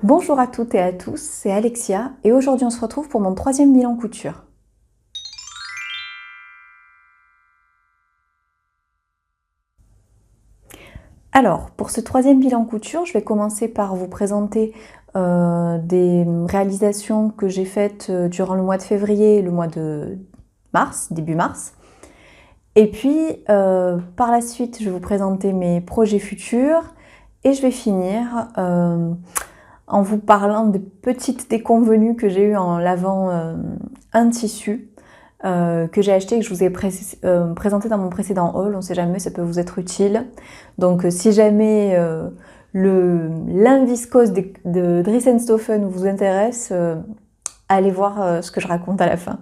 Bonjour à toutes et à tous, c'est Alexia et aujourd'hui on se retrouve pour mon 3e bilan couture. Alors, pour ce 3e bilan couture, je vais commencer par vous présenter des réalisations que j'ai faites durant le mois de février et le mois de mars, début mars. Et puis, par la suite, je vais vous présenter mes projets futurs et je vais finir en vous parlant des petites déconvenues que j'ai eues en lavant un tissu que j'ai acheté et que je vous ai présenté dans mon précédent haul. On ne sait jamais, ça peut vous être utile. Donc si jamais l'inviscose de Dries+Stoffen vous intéresse, allez voir ce que je raconte à la fin.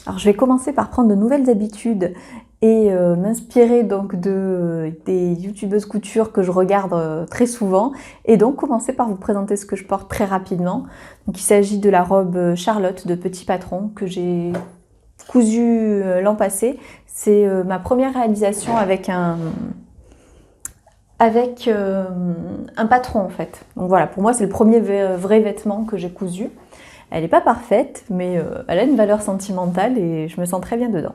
Alors je vais commencer par prendre de nouvelles habitudes et m'inspirer donc des youtubeuses couture que je regarde très souvent et donc commencer par vous présenter ce que je porte très rapidement. Donc il s'agit de la robe Charlotte de Petit Patron que j'ai cousue l'an passé. C'est ma première réalisation avec un patron en fait. Donc voilà, pour moi c'est le premier vrai vêtement que j'ai cousu. Elle n'est pas parfaite, mais elle a une valeur sentimentale et je me sens très bien dedans.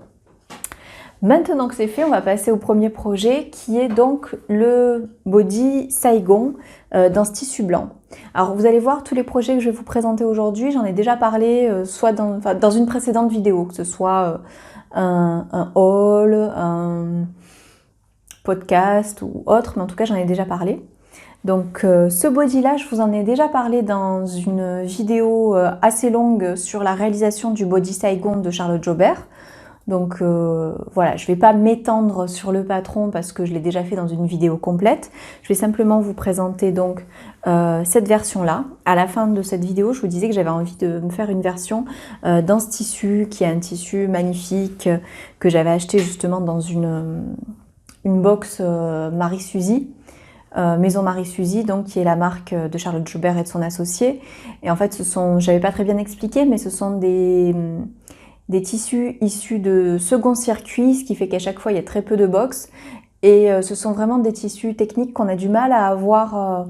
Maintenant que c'est fait, on va passer au premier projet qui est donc le body Saigon dans ce tissu blanc. Alors vous allez voir tous les projets que je vais vous présenter aujourd'hui, j'en ai déjà parlé soit dans une précédente vidéo, que ce soit un haul, un podcast ou autre, mais en tout cas j'en ai déjà parlé. Donc ce body là, je vous en ai déjà parlé dans une vidéo assez longue sur la réalisation du body Saigon de Charlotte Jobert. Donc voilà, je ne vais pas m'étendre sur le patron parce que je l'ai déjà fait dans une vidéo complète. Je vais simplement vous présenter donc cette version-là. À la fin de cette vidéo, je vous disais que j'avais envie de me faire une version dans ce tissu, qui est un tissu magnifique que j'avais acheté justement dans une box Marie-Suzy. Maison Marie-Suzy, donc qui est la marque de Charlotte Jobert et de son associé. Et en fait, j'avais pas très bien expliqué, mais ce sont des tissus issus de second circuit, ce qui fait qu'à chaque fois il y a très peu de box. Et ce sont vraiment des tissus techniques qu'on a du mal à avoir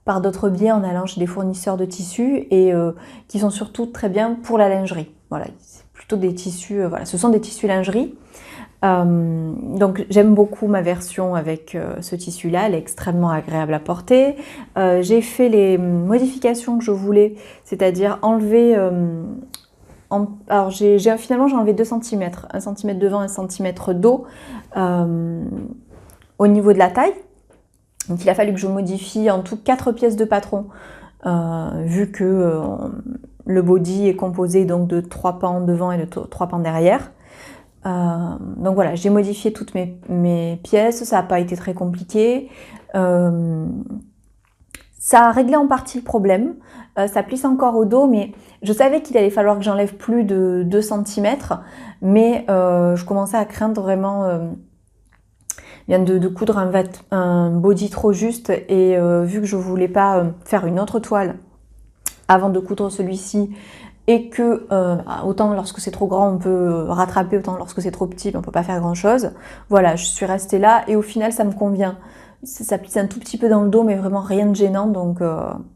par d'autres biais en allant chez des fournisseurs de tissus et qui sont surtout très bien pour la lingerie. Voilà, c'est plutôt des tissus, voilà, ce sont des tissus lingerie. Donc j'aime beaucoup ma version avec ce tissu là, elle est extrêmement agréable à porter. J'ai fait les modifications que je voulais, c'est-à-dire enlever alors finalement j'ai enlevé 2 cm, 1 cm devant, 1 cm d'eau au niveau de la taille. Donc il a fallu que je modifie en tout 4 pièces de patron, vu que le body est composé donc de 3 pans devant et de 3 pans derrière. Donc voilà, j'ai modifié toutes mes pièces, ça n'a pas été très compliqué. Ça a réglé en partie le problème, ça plisse encore au dos, mais je savais qu'il allait falloir que j'enlève plus de 2 cm, mais je commençais à craindre vraiment de coudre un body trop juste, et vu que je voulais pas faire une autre toile avant de coudre celui-ci, et que autant lorsque c'est trop grand on peut rattraper, autant lorsque c'est trop petit on peut pas faire grand chose. Voilà, je suis restée là et au final ça me convient. Ça plisse un tout petit peu dans le dos mais vraiment rien de gênant, donc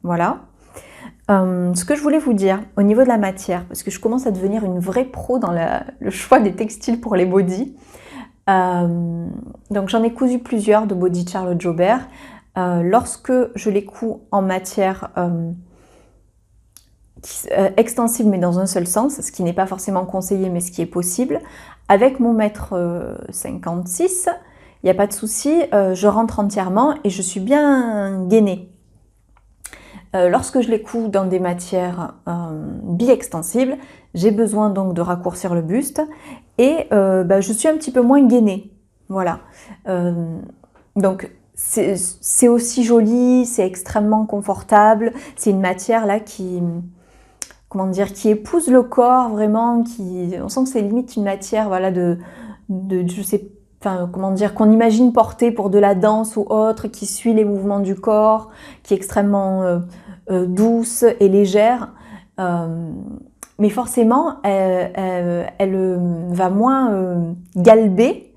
voilà. Ce que je voulais vous dire au niveau de la matière, parce que je commence à devenir une vraie pro dans le choix des textiles pour les bodys. Donc j'en ai cousu plusieurs de body de Charlotte Jobert. Lorsque je les couds en matière extensible mais dans un seul sens, ce qui n'est pas forcément conseillé mais ce qui est possible, avec mon mètre 56, il n'y a pas de souci, je rentre entièrement et je suis bien gainée. Lorsque je les couds dans des matières bi-extensibles, j'ai besoin donc de raccourcir le buste et je suis un petit peu moins gainée. Voilà. Donc c'est aussi joli, c'est extrêmement confortable, c'est une matière là qui épouse le corps vraiment, on sent que c'est limite une matière, voilà, qu'on imagine porter pour de la danse ou autre, qui suit les mouvements du corps, qui est extrêmement douce et légère. Mais forcément, elle va moins galber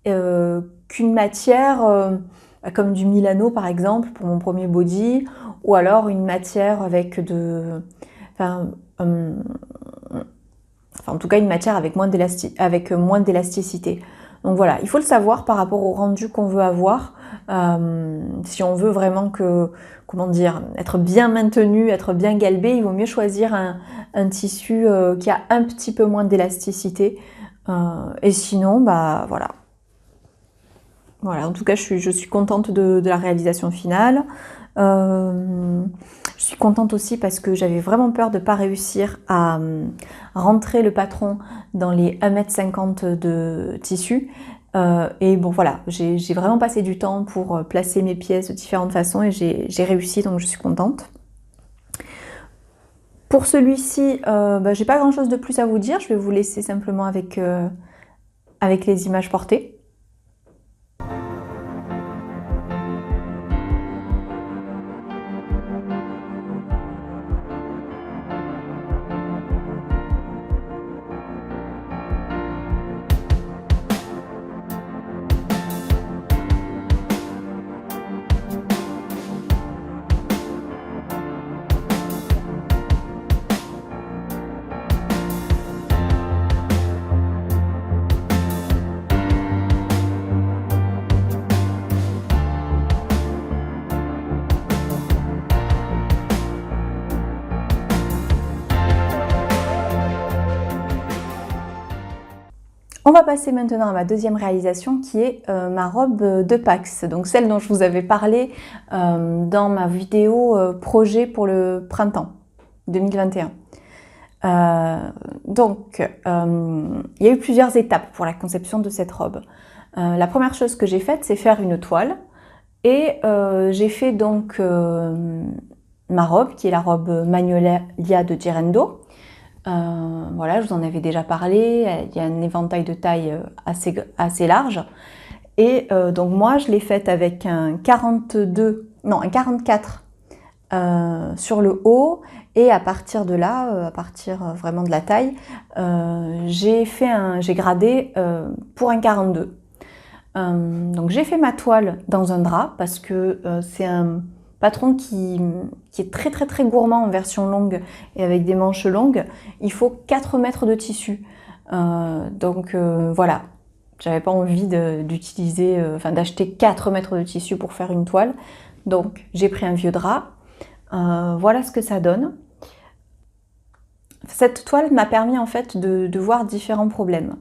qu'une matière comme du Milano par exemple pour mon premier body, ou alors une matière avec en tout cas une matière avec moins d'élasticité. Donc voilà, il faut le savoir par rapport au rendu qu'on veut avoir. Si on veut vraiment être bien maintenu, être bien galbé, il vaut mieux choisir un tissu qui a un petit peu moins d'élasticité. Et sinon, voilà. Voilà, en tout cas, je suis contente de la réalisation finale. Je suis contente aussi parce que j'avais vraiment peur de ne pas réussir à rentrer le patron dans les 1,50 m de tissu. Et bon voilà, j'ai vraiment passé du temps pour placer mes pièces de différentes façons et j'ai réussi, donc je suis contente. Pour celui-ci, j'ai pas grand chose de plus à vous dire, je vais vous laisser simplement avec les images portées. On va passer maintenant à ma deuxième réalisation qui est ma robe de Pax, donc celle dont je vous avais parlé dans ma vidéo projet pour le printemps 2021. Il y a eu plusieurs étapes pour la conception de cette robe. La première chose que j'ai faite, c'est faire une toile et j'ai fait donc ma robe qui est la robe Magnolia de Girendo. Voilà, je vous en avais déjà parlé, il y a un éventail de taille assez large. Et donc moi, je l'ai faite avec un 44 sur le haut. Et à partir de là, à partir vraiment de la taille, j'ai gradé pour un 42. Donc j'ai fait ma toile dans un drap parce que c'est un patron qui est très très très gourmand en version longue et avec des manches longues. Il faut 4 mètres de tissu. Voilà, j'avais pas envie d'acheter 4 mètres de tissu pour faire une toile. Donc j'ai pris un vieux drap. Voilà ce que ça donne. Cette toile m'a permis en fait de voir différents problèmes.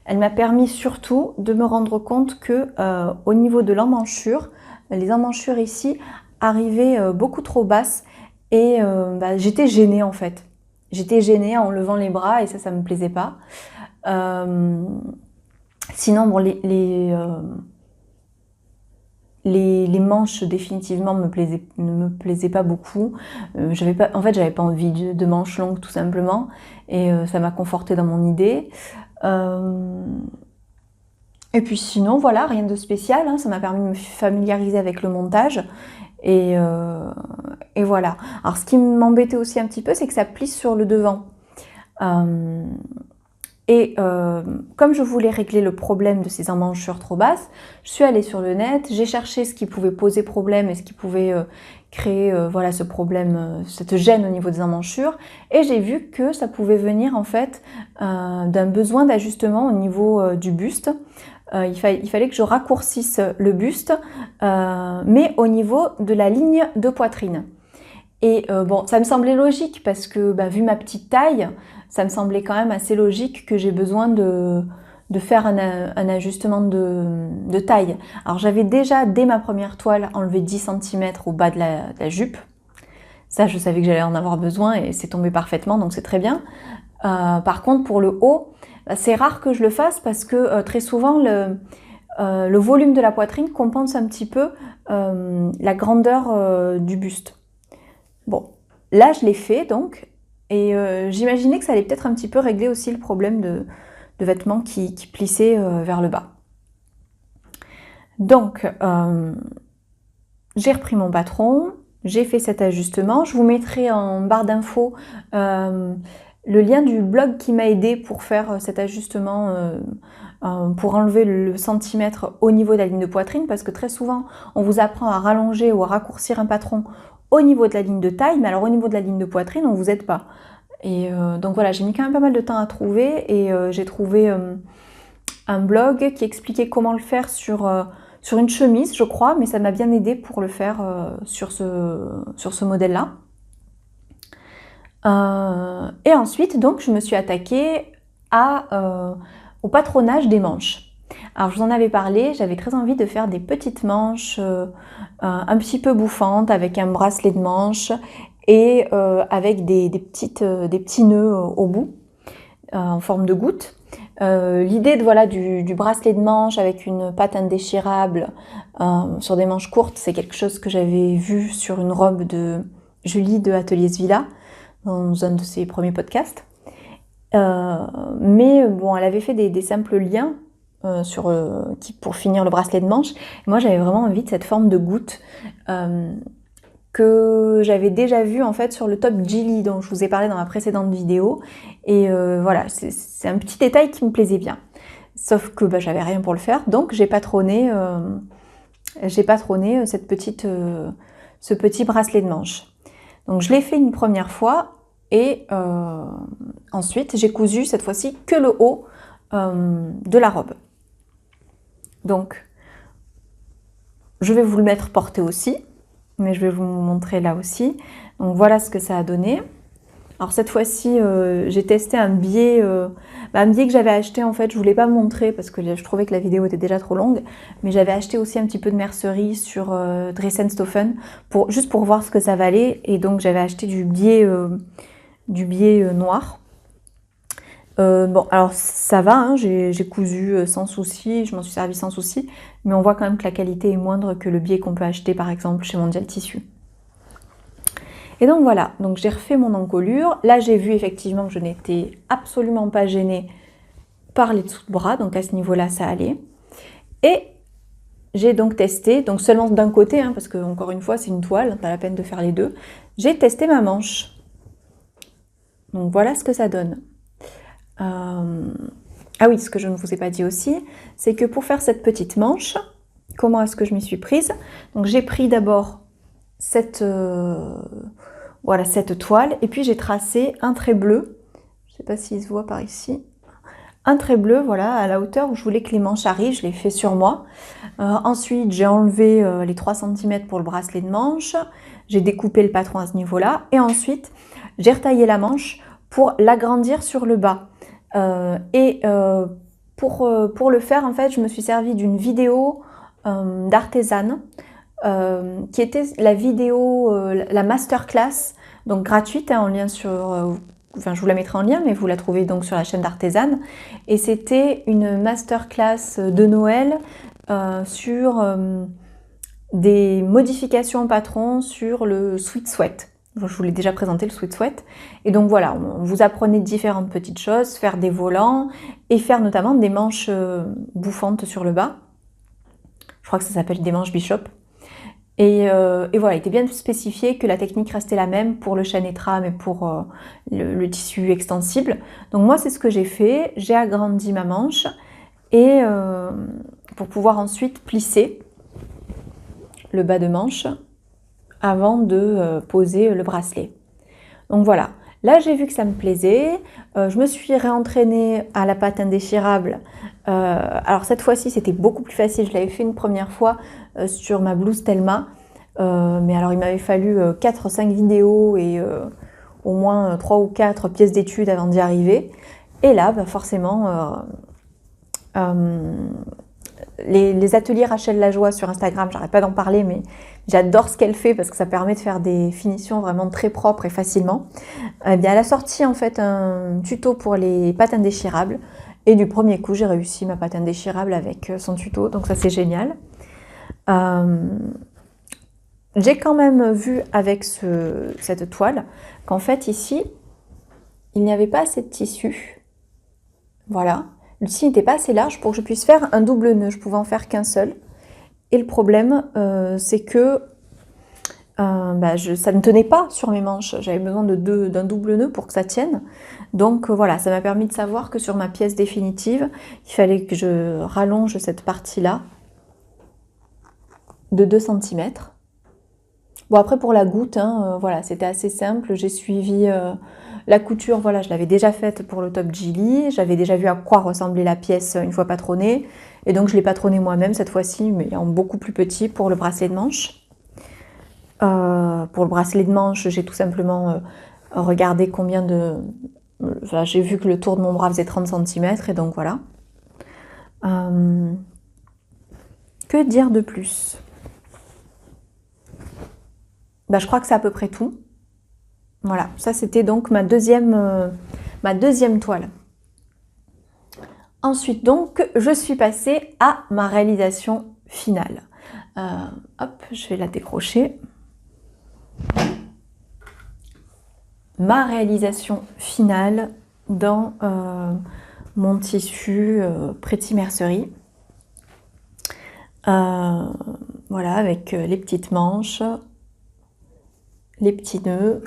Elle m'a permis surtout de me rendre compte que au niveau de l'emmanchure, les emmanchures ici arrivaient beaucoup trop basses et j'étais gênée en fait. J'étais gênée en levant les bras et ça me plaisait pas. Sinon, bon, les manches définitivement ne me plaisaient pas beaucoup. J'avais pas envie de manches longues tout simplement et ça m'a confortée dans mon idée. Et puis sinon, voilà, rien de spécial, hein, ça m'a permis de me familiariser avec le montage. Et voilà. Alors ce qui m'embêtait aussi un petit peu, c'est que ça plisse sur le devant. Comme je voulais régler le problème de ces emmanchures trop basses, je suis allée sur le net, j'ai cherché ce qui pouvait poser problème et ce qui pouvait créer voilà, ce problème, cette gêne au niveau des emmanchures, et j'ai vu que ça pouvait venir en fait d'un besoin d'ajustement au niveau du buste. Il fallait que je raccourcisse le buste, mais au niveau de la ligne de poitrine. Et bon, ça me semblait logique parce que vu ma petite taille, ça me semblait quand même assez logique que j'ai besoin de faire un ajustement de taille. Alors j'avais déjà, dès ma première toile, enlevé 10 cm au bas de la jupe. Ça, je savais que j'allais en avoir besoin et c'est tombé parfaitement, donc c'est très bien. Par contre, pour le haut, c'est rare que je le fasse parce que très souvent, le volume de la poitrine compense un petit peu la grandeur du buste. Bon, là je l'ai fait donc, et j'imaginais que ça allait peut-être un petit peu régler aussi le problème de vêtements qui plissaient vers le bas. Donc, j'ai repris mon patron, j'ai fait cet ajustement. Je vous mettrai en barre d'infos le lien du blog qui m'a aidé pour faire cet ajustement, pour enlever le centimètre au niveau de la ligne de poitrine, parce que très souvent on vous apprend à rallonger ou à raccourcir un patron au niveau de la ligne de taille, mais alors au niveau de la ligne de poitrine on vous aide pas. Et donc voilà, j'ai mis quand même pas mal de temps à trouver, et j'ai trouvé un blog qui expliquait comment le faire sur une chemise, je crois, mais ça m'a bien aidé pour le faire sur ce modèle-là. Et ensuite, donc, je me suis attaquée au patronage des manches. Alors, je vous en avais parlé, j'avais très envie de faire des petites manches un petit peu bouffantes, avec un bracelet de manches et avec des petits nœuds au bout, en forme de goutte. L'idée du bracelet de manche avec une patte indéchirable sur des manches courtes, c'est quelque chose que j'avais vu sur une robe de Julie de Atelier Svilla, dans un de ses premiers podcasts. Mais bon, elle avait fait des simples liens pour finir le bracelet de manche. Et moi, j'avais vraiment envie de cette forme de goutte que j'avais déjà vu en fait sur le top Gilly dont je vous ai parlé dans ma précédente vidéo. Et voilà, c'est un petit détail qui me plaisait bien. Sauf que j'avais rien pour le faire, donc j'ai patronné ce petit bracelet de manche. Donc je l'ai fait une première fois, et ensuite j'ai cousu cette fois-ci que le haut de la robe. Donc je vais vous le mettre porté aussi, mais je vais vous montrer là aussi. Donc voilà ce que ça a donné. Alors cette fois-ci j'ai testé un biais que j'avais acheté, en fait je voulais pas montrer parce que je trouvais que la vidéo était déjà trop longue, mais j'avais acheté aussi un petit peu de mercerie sur Dressenstoffen juste pour voir ce que ça valait, et donc j'avais acheté du biais noir. Bon, alors ça va, hein, j'ai cousu sans souci, je m'en suis servi sans souci, mais on voit quand même que la qualité est moindre que le biais qu'on peut acheter par exemple chez Mondial Tissu. Et donc voilà, donc j'ai refait mon encolure. Là j'ai vu effectivement que je n'étais absolument pas gênée par les dessous de bras, donc à ce niveau-là ça allait. Et j'ai donc testé, donc seulement d'un côté, hein, parce que encore une fois c'est une toile, pas la peine de faire les deux. J'ai testé ma manche. Donc voilà ce que ça donne. Ah oui, ce que je ne vous ai pas dit aussi, c'est que pour faire cette petite manche, comment est-ce que je m'y suis prise? Donc j'ai pris d'abord cette toile, et puis j'ai tracé un trait bleu, je ne sais pas s'il se voit par ici, un trait bleu, voilà, à la hauteur où je voulais que les manches arrivent, je l'ai fait sur moi. Ensuite j'ai enlevé les 3 cm pour le bracelet de manche, j'ai découpé le patron à ce niveau-là, et ensuite j'ai retaillé la manche pour l'agrandir sur le bas. Pour le faire, en fait, je me suis servi d'une vidéo d'artisane, qui était la vidéo, la masterclass, donc gratuite, hein, en lien sur... enfin, je vous la mettrai en lien, mais vous la trouvez donc sur la chaîne d'Artisane. Et c'était une masterclass de Noël sur des modifications patron sur le sweat sweat. Je vous l'ai déjà présenté, le sweat sweat. Et donc voilà, on vous apprenait différentes petites choses, faire des volants et faire notamment des manches bouffantes sur le bas. Je crois que ça s'appelle des manches bishop. Et voilà, il était bien spécifié que la technique restait la même pour le chaîne et trame et pour le tissu extensible. Donc moi, c'est ce que j'ai fait. J'ai agrandi ma manche, et pour pouvoir ensuite plisser le bas de manche avant de poser le bracelet. Donc voilà, là j'ai vu que ça me plaisait, je me suis réentraînée à la patte indéchirable. Alors cette fois-ci c'était beaucoup plus facile, je l'avais fait une première fois sur ma blouse Thelma, mais alors il m'avait fallu 4-5 vidéos et au moins 3 ou 4 pièces d'études avant d'y arriver. Et là forcément les ateliers Rachel Lajoie sur Instagram, j'arrête pas d'en parler, mais j'adore ce qu'elle fait parce que ça permet de faire des finitions vraiment très propres et facilement. Eh bien, elle a sorti en fait un tuto pour les pattes indéchirables, et du premier coup j'ai réussi ma patte indéchirable avec son tuto, donc ça c'est génial. J'ai quand même vu avec cette toile qu'en fait ici il n'y avait pas assez de tissu, voilà. Le tissu n'était pas assez large pour que je puisse faire un double nœud, je pouvais en faire qu'un seul. Et le problème, c'est que ça ne tenait pas sur mes manches. J'avais besoin d'un double nœud pour que ça tienne. Donc voilà, ça m'a permis de savoir que sur ma pièce définitive, il fallait que je rallonge cette partie-là de 2 cm. Bon, après pour la goutte, voilà, c'était assez simple. J'ai suivi la couture, voilà, je l'avais déjà faite pour le top Gilly. J'avais déjà vu à quoi ressemblait la pièce une fois patronnée. Et donc je l'ai patronnée moi-même cette fois-ci, mais en beaucoup plus petit pour le bracelet de manche. Pour le bracelet de manche, j'ai tout simplement regardé combien de... Enfin, j'ai vu que le tour de mon bras faisait 30 cm, et donc voilà. Que dire de plus? Je crois que c'est à peu près tout. Voilà, ça c'était donc ma deuxième toile. Ensuite donc, je suis passée à ma réalisation finale. Hop, je vais la décrocher. Ma réalisation finale dans mon tissu Pretty Mercerie. Voilà, avec les petites manches, les petits nœuds.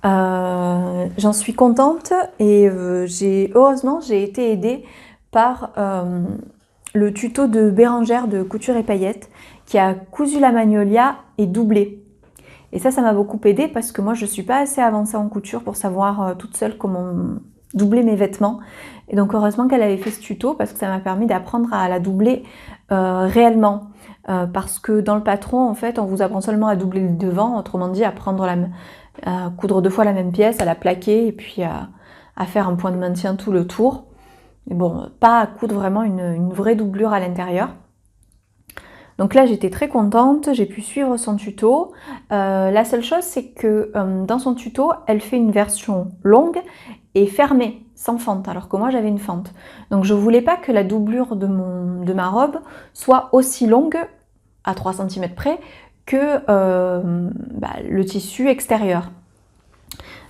J'en suis contente et heureusement j'ai été aidée par le tuto de Bérangère de Couture et Paillettes qui a cousu la magnolia et doublé. Et ça m'a beaucoup aidée parce que moi je suis pas assez avancée en couture pour savoir toute seule comment doubler mes vêtements. Et donc heureusement qu'elle avait fait ce tuto parce que ça m'a permis d'apprendre à la doubler réellement. Parce que dans le patron, en fait, on vous apprend seulement à doubler le devant, autrement dit à coudre 2 fois la même pièce, à la plaquer et puis à faire un point de maintien tout le tour. Mais bon, pas à coudre vraiment une vraie doublure à l'intérieur. Donc là, j'étais très contente, j'ai pu suivre son tuto. La seule chose, c'est que dans son tuto, elle fait une version longue et fermée, sans fente, alors que moi, j'avais une fente. Donc je voulais pas que la doublure de ma robe soit aussi longue, à 3 cm près, que le tissu extérieur.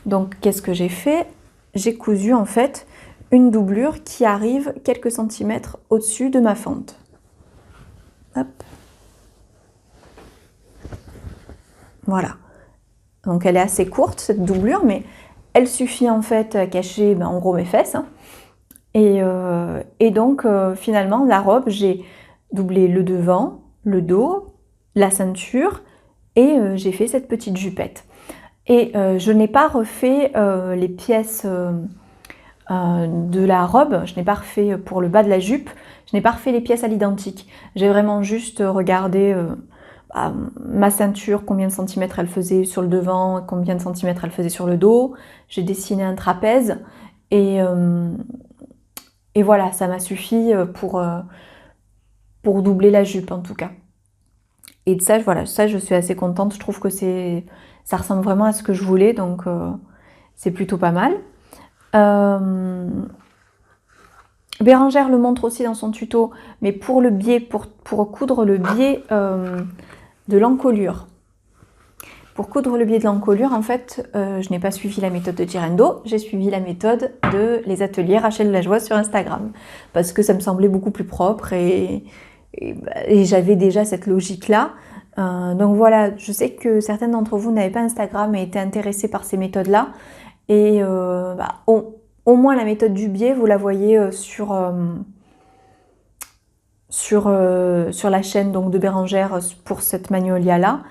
Donc qu'est-ce que j'ai fait? J'ai cousu en fait une doublure qui arrive quelques centimètres au-dessus de ma fente. Hop. Voilà. Donc elle est assez courte cette doublure, mais elle suffit en fait à cacher en gros mes fesses. Et donc finalement la robe, j'ai doublé le devant, le dos, la ceinture et j'ai fait cette petite jupette. Et je n'ai pas refait les pièces de la robe, je n'ai pas refait pour le bas de la jupe, je n'ai pas refait les pièces à l'identique. J'ai vraiment juste regardé ma ceinture, combien de centimètres elle faisait sur le devant, combien de centimètres elle faisait sur le dos. J'ai dessiné un trapèze et voilà, ça m'a suffi pour doubler la jupe en tout cas. Et de ça, voilà, ça je suis assez contente, je trouve que ça ressemble vraiment à ce que je voulais, donc c'est plutôt pas mal. Bérangère le montre aussi dans son tuto, mais pour le biais, pour coudre le biais de l'encolure. Pour coudre le biais de l'encolure, en fait, je n'ai pas suivi la méthode de Girendo, j'ai suivi la méthode de les ateliers Rachel Lajoie sur Instagram, parce que ça me semblait beaucoup plus propre et j'avais déjà cette logique-là. Donc voilà, je sais que certaines d'entre vous n'avaient pas Instagram et étaient intéressés par ces méthodes-là. Et au moins la méthode du biais, vous la voyez sur la chaîne donc, de Bérangère pour cette magnolia-là.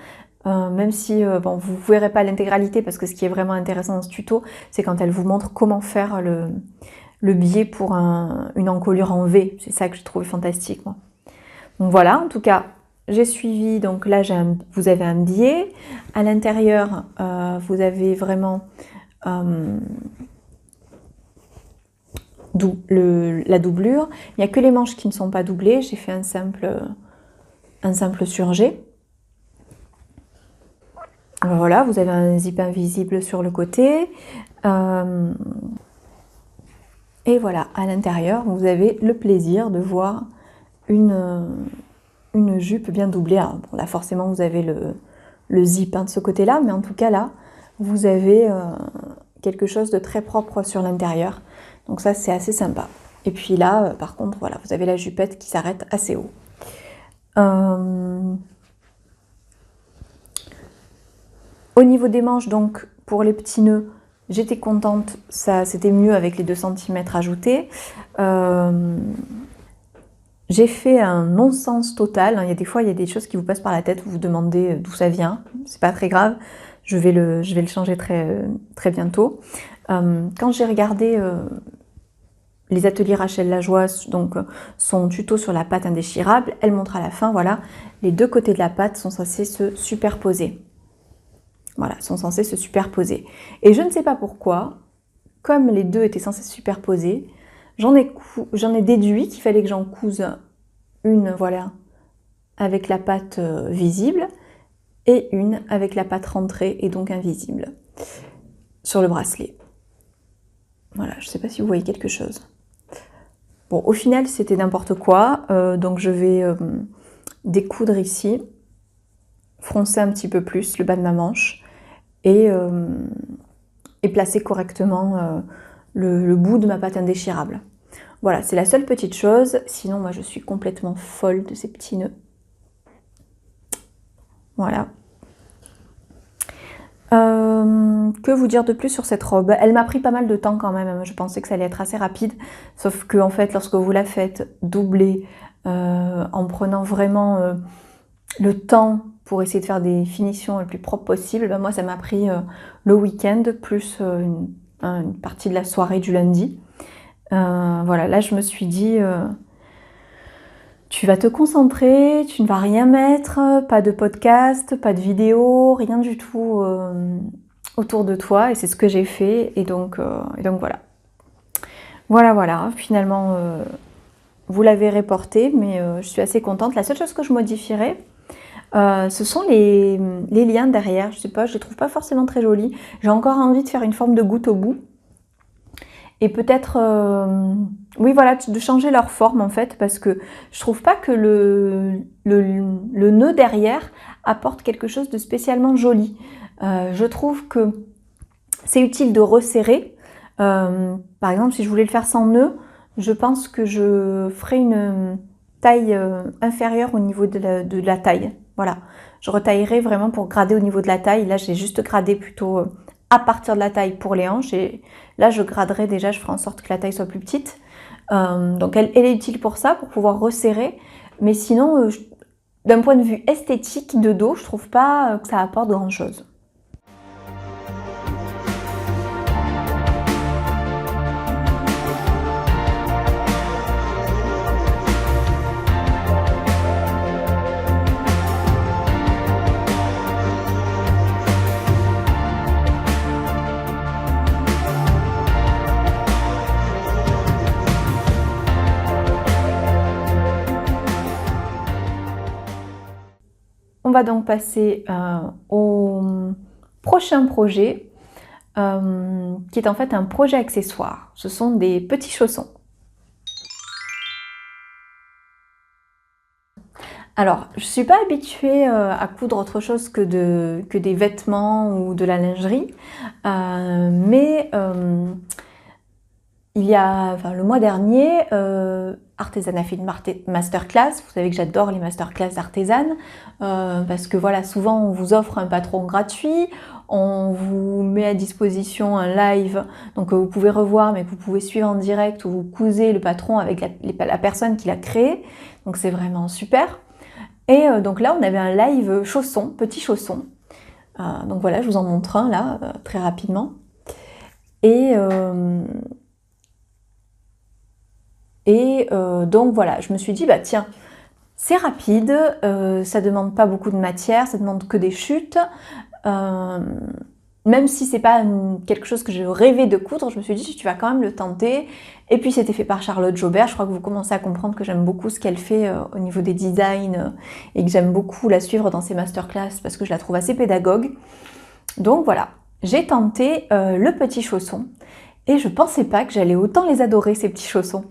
Même si vous ne verrez pas l'intégralité parce que ce qui est vraiment intéressant dans ce tuto, c'est quand elle vous montre comment faire le biais pour une encolure en V. C'est ça que j'ai trouvé fantastique, moi. Donc voilà, en tout cas, j'ai suivi, donc là vous avez un biais, à l'intérieur vous avez vraiment la doublure, il n'y a que les manches qui ne sont pas doublées, j'ai fait un simple surjet. Voilà, vous avez un zip invisible sur le côté, et voilà, à l'intérieur vous avez le plaisir de voir une jupe bien doublée. Alors, bon, là forcément vous avez le zip de ce côté là, mais en tout cas là vous avez quelque chose de très propre sur l'intérieur, donc ça c'est assez sympa. Et puis là par contre voilà, vous avez la jupette qui s'arrête assez haut. Au niveau des manches, donc pour les petits nœuds, j'étais contente, ça c'était mieux avec les 2 cm ajoutés. J'ai fait un non-sens total. Il y a des fois, il y a des choses qui vous passent par la tête, vous vous demandez d'où ça vient. C'est pas très grave, je vais le changer très bientôt. Quand j'ai regardé les ateliers Rachel Lajoie, donc son tuto sur la pâte indéchirable, elle montre à la fin, voilà, les 2 côtés de la pâte sont censés se superposer. Voilà, sont censés se superposer. Et je ne sais pas pourquoi, comme les 2 étaient censés se superposer, j'en ai déduit qu'il fallait que j'en couse une, voilà, avec la pâte visible et une avec la pâte rentrée et donc invisible sur le bracelet. Voilà, je ne sais pas si vous voyez quelque chose. Bon, au final, c'était n'importe quoi, donc je vais découdre ici, froncer un petit peu plus le bas de ma manche et placer correctement le bout de ma pâte indéchirable. Voilà, c'est la seule petite chose. Sinon, moi, je suis complètement folle de ces petits nœuds. Voilà. Que vous dire de plus sur cette robe? Elle m'a pris pas mal de temps quand même. Je pensais que ça allait être assez rapide. Sauf que, en fait, lorsque vous la faites doubler, en prenant vraiment le temps pour essayer de faire des finitions le plus propres possible, ben moi, ça m'a pris le week-end plus une partie de la soirée du lundi. Voilà, là je me suis dit, tu vas te concentrer, tu ne vas rien mettre, pas de podcast, pas de vidéo, rien du tout autour de toi, et c'est ce que j'ai fait, et donc voilà. Voilà, finalement vous l'avez reporté, mais je suis assez contente. La seule chose que je modifierais, ce sont les liens derrière, je sais pas, je les trouve pas forcément très jolis. J'ai encore envie de faire une forme de goutte au bout. Et peut-être, oui voilà, de changer leur forme en fait, parce que je trouve pas que le nœud derrière apporte quelque chose de spécialement joli. Je trouve que c'est utile de resserrer. Par exemple, si je voulais le faire sans nœud, je pense que je ferais une taille inférieure au niveau de la taille. Voilà, je retaillerais vraiment pour grader au niveau de la taille. Là, j'ai juste gradé plutôt à partir de la taille pour les hanches, et là je graderai déjà, je ferai en sorte que la taille soit plus petite. Donc elle est utile pour ça, pour pouvoir resserrer, mais sinon d'un point de vue esthétique de dos, je trouve pas que ça apporte grand chose. On va donc passer au prochain projet, qui est en fait un projet accessoire. Ce sont des petits chaussons. Alors, je ne suis pas habituée à coudre autre chose que des vêtements ou de la lingerie, mais il y a, le mois dernier, Artezane a fait une masterclass. Vous savez que j'adore les masterclass d'Artezane, parce que voilà, souvent on vous offre un patron gratuit, on vous met à disposition un live, donc vous pouvez revoir, mais vous pouvez suivre en direct, où vous cousez le patron avec la personne qui l'a créé, donc c'est vraiment super. Et donc là, on avait un live chaussons, petits chaussons. Donc voilà, je vous en montre un là, très rapidement. Et donc voilà, je me suis dit, bah tiens, c'est rapide, ça demande pas beaucoup de matière, ça demande que des chutes. Même si c'est pas quelque chose que je rêvais de coudre, je me suis dit, tu vas quand même le tenter. Et puis c'était fait par Charlotte Jobert, je crois que vous commencez à comprendre que j'aime beaucoup ce qu'elle fait au niveau des designs, et que j'aime beaucoup la suivre dans ses masterclass parce que je la trouve assez pédagogue. Donc voilà, j'ai tenté le petit chausson, et je pensais pas que j'allais autant les adorer, ces petits chaussons.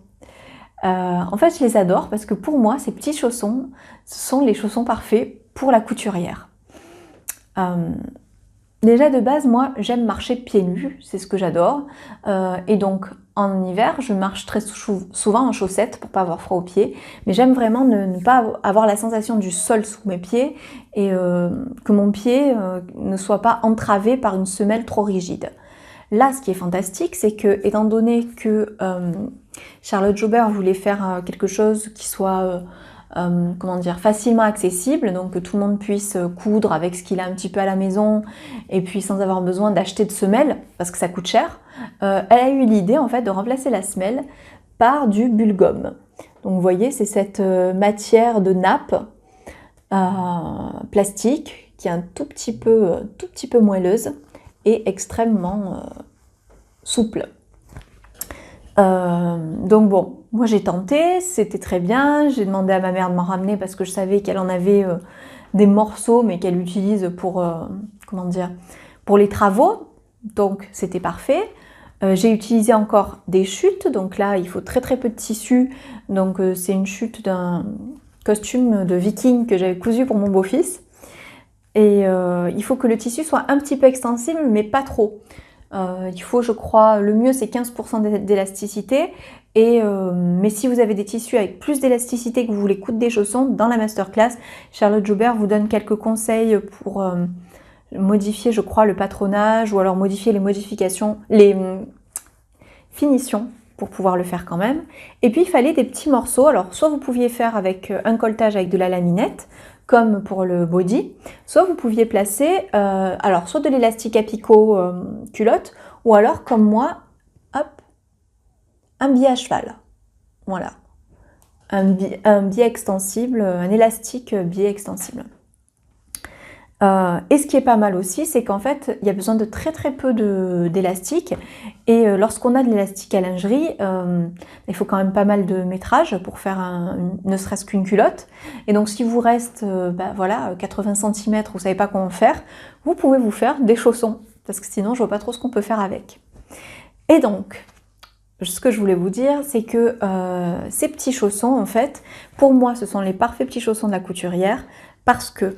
En fait, je les adore parce que pour moi, ces petits chaussons, ce sont les chaussons parfaits pour la couturière. déjà de base, moi, j'aime marcher pieds nus, c'est ce que j'adore. Et donc, en hiver, je marche très souvent en chaussettes pour pas avoir froid aux pieds. Mais j'aime vraiment ne pas avoir la sensation du sol sous mes pieds et que mon pied ne soit pas entravé par une semelle trop rigide. Là, ce qui est fantastique, c'est que, étant donné que Charlotte Joubert voulait faire quelque chose qui soit comment dire, facilement accessible, donc que tout le monde puisse coudre avec ce qu'il a un petit peu à la maison et puis sans avoir besoin d'acheter de semelle parce que ça coûte cher, elle a eu l'idée en fait de remplacer la semelle par du bulle-gomme. Donc vous voyez, c'est cette matière de nappe plastique qui est un tout petit peu moelleuse et extrêmement souple. Donc bon, moi j'ai tenté, c'était très bien, j'ai demandé à ma mère de m'en ramener parce que je savais qu'elle en avait des morceaux mais qu'elle utilise pour, comment dire, pour les travaux, donc c'était parfait. J'ai utilisé encore des chutes, donc là il faut très peu de tissu, donc c'est une chute d'un costume de viking que j'avais cousu pour mon beau-fils. Et il faut que le tissu soit un petit peu extensible mais pas trop. Il faut, je crois, le mieux c'est 15% d'élasticité, mais si vous avez des tissus avec plus d'élasticité que vous voulez coudre des chaussons, dans la masterclass, Charlotte Joubert vous donne quelques conseils pour modifier, je crois, le patronage ou alors modifier les modifications, les finitions pour pouvoir le faire quand même. Et puis il fallait des petits morceaux, alors soit vous pouviez faire avec un colletage avec de la laminette, comme pour le body, soit vous pouviez placer alors soit de l'élastique à picot culotte, ou alors comme moi, hop, un biais à cheval. Voilà, un biais extensible, un élastique biais extensible. Et ce qui est pas mal aussi, c'est qu'en fait, il y a besoin de très peu d'élastique. Et lorsqu'on a de l'élastique à lingerie, il faut quand même pas mal de métrage pour faire ne serait-ce qu'une culotte. Et donc, si vous reste voilà, 80 cm, vous savez pas comment faire, vous pouvez vous faire des chaussons. Parce que sinon, je vois pas trop ce qu'on peut faire avec. Et donc, ce que je voulais vous dire, c'est que ces petits chaussons, en fait, pour moi, ce sont les parfaits petits chaussons de la couturière. Parce que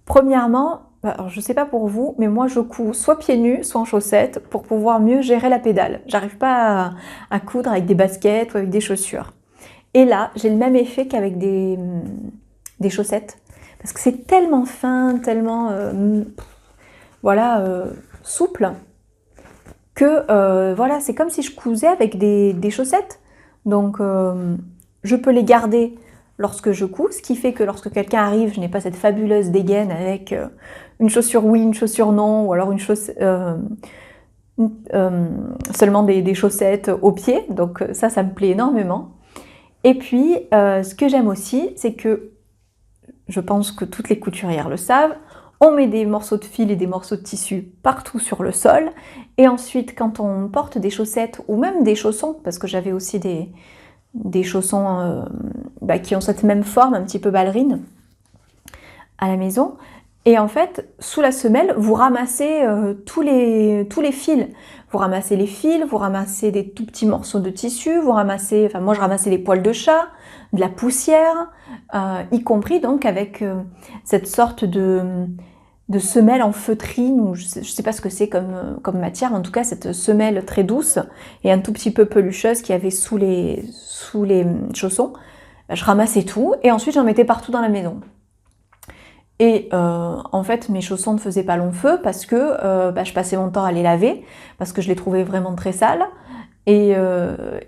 premièrement, alors je sais pas pour vous, mais moi je couds soit pieds nus, soit en chaussettes pour pouvoir mieux gérer la pédale. J'arrive pas à coudre avec des baskets ou avec des chaussures. Et là, j'ai le même effet qu'avec des chaussettes. Parce que c'est tellement fin, tellement voilà, souple, que voilà, c'est comme si je cousais avec des chaussettes. Donc je peux les garder lorsque je couds, ce qui fait que lorsque quelqu'un arrive, je n'ai pas cette fabuleuse dégaine avec une chaussure oui, une chaussure non, ou alors seulement des chaussettes aux pieds, donc ça me plaît énormément. Et puis, ce que j'aime aussi, c'est que, je pense que toutes les couturières le savent, on met des morceaux de fil et des morceaux de tissu partout sur le sol, et ensuite, quand on porte des chaussettes, ou même des chaussons, parce que j'avais aussi des chaussons qui ont cette même forme, un petit peu ballerine, à la maison. Et en fait, sous la semelle, vous ramassez tous les fils. Vous ramassez les fils, vous ramassez des tout petits morceaux de tissu, vous ramassez, enfin moi je ramassais les poils de chat, de la poussière, y compris donc avec cette sorte de semelle en feutrine, ou je sais pas ce que c'est comme matière, en tout cas cette semelle très douce et un tout petit peu pelucheuse qu'il y avait sous les chaussons. Je ramassais tout et ensuite j'en mettais partout dans la maison. Et en fait mes chaussons ne faisaient pas long feu parce que je passais mon temps à les laver, parce que je les trouvais vraiment très sales et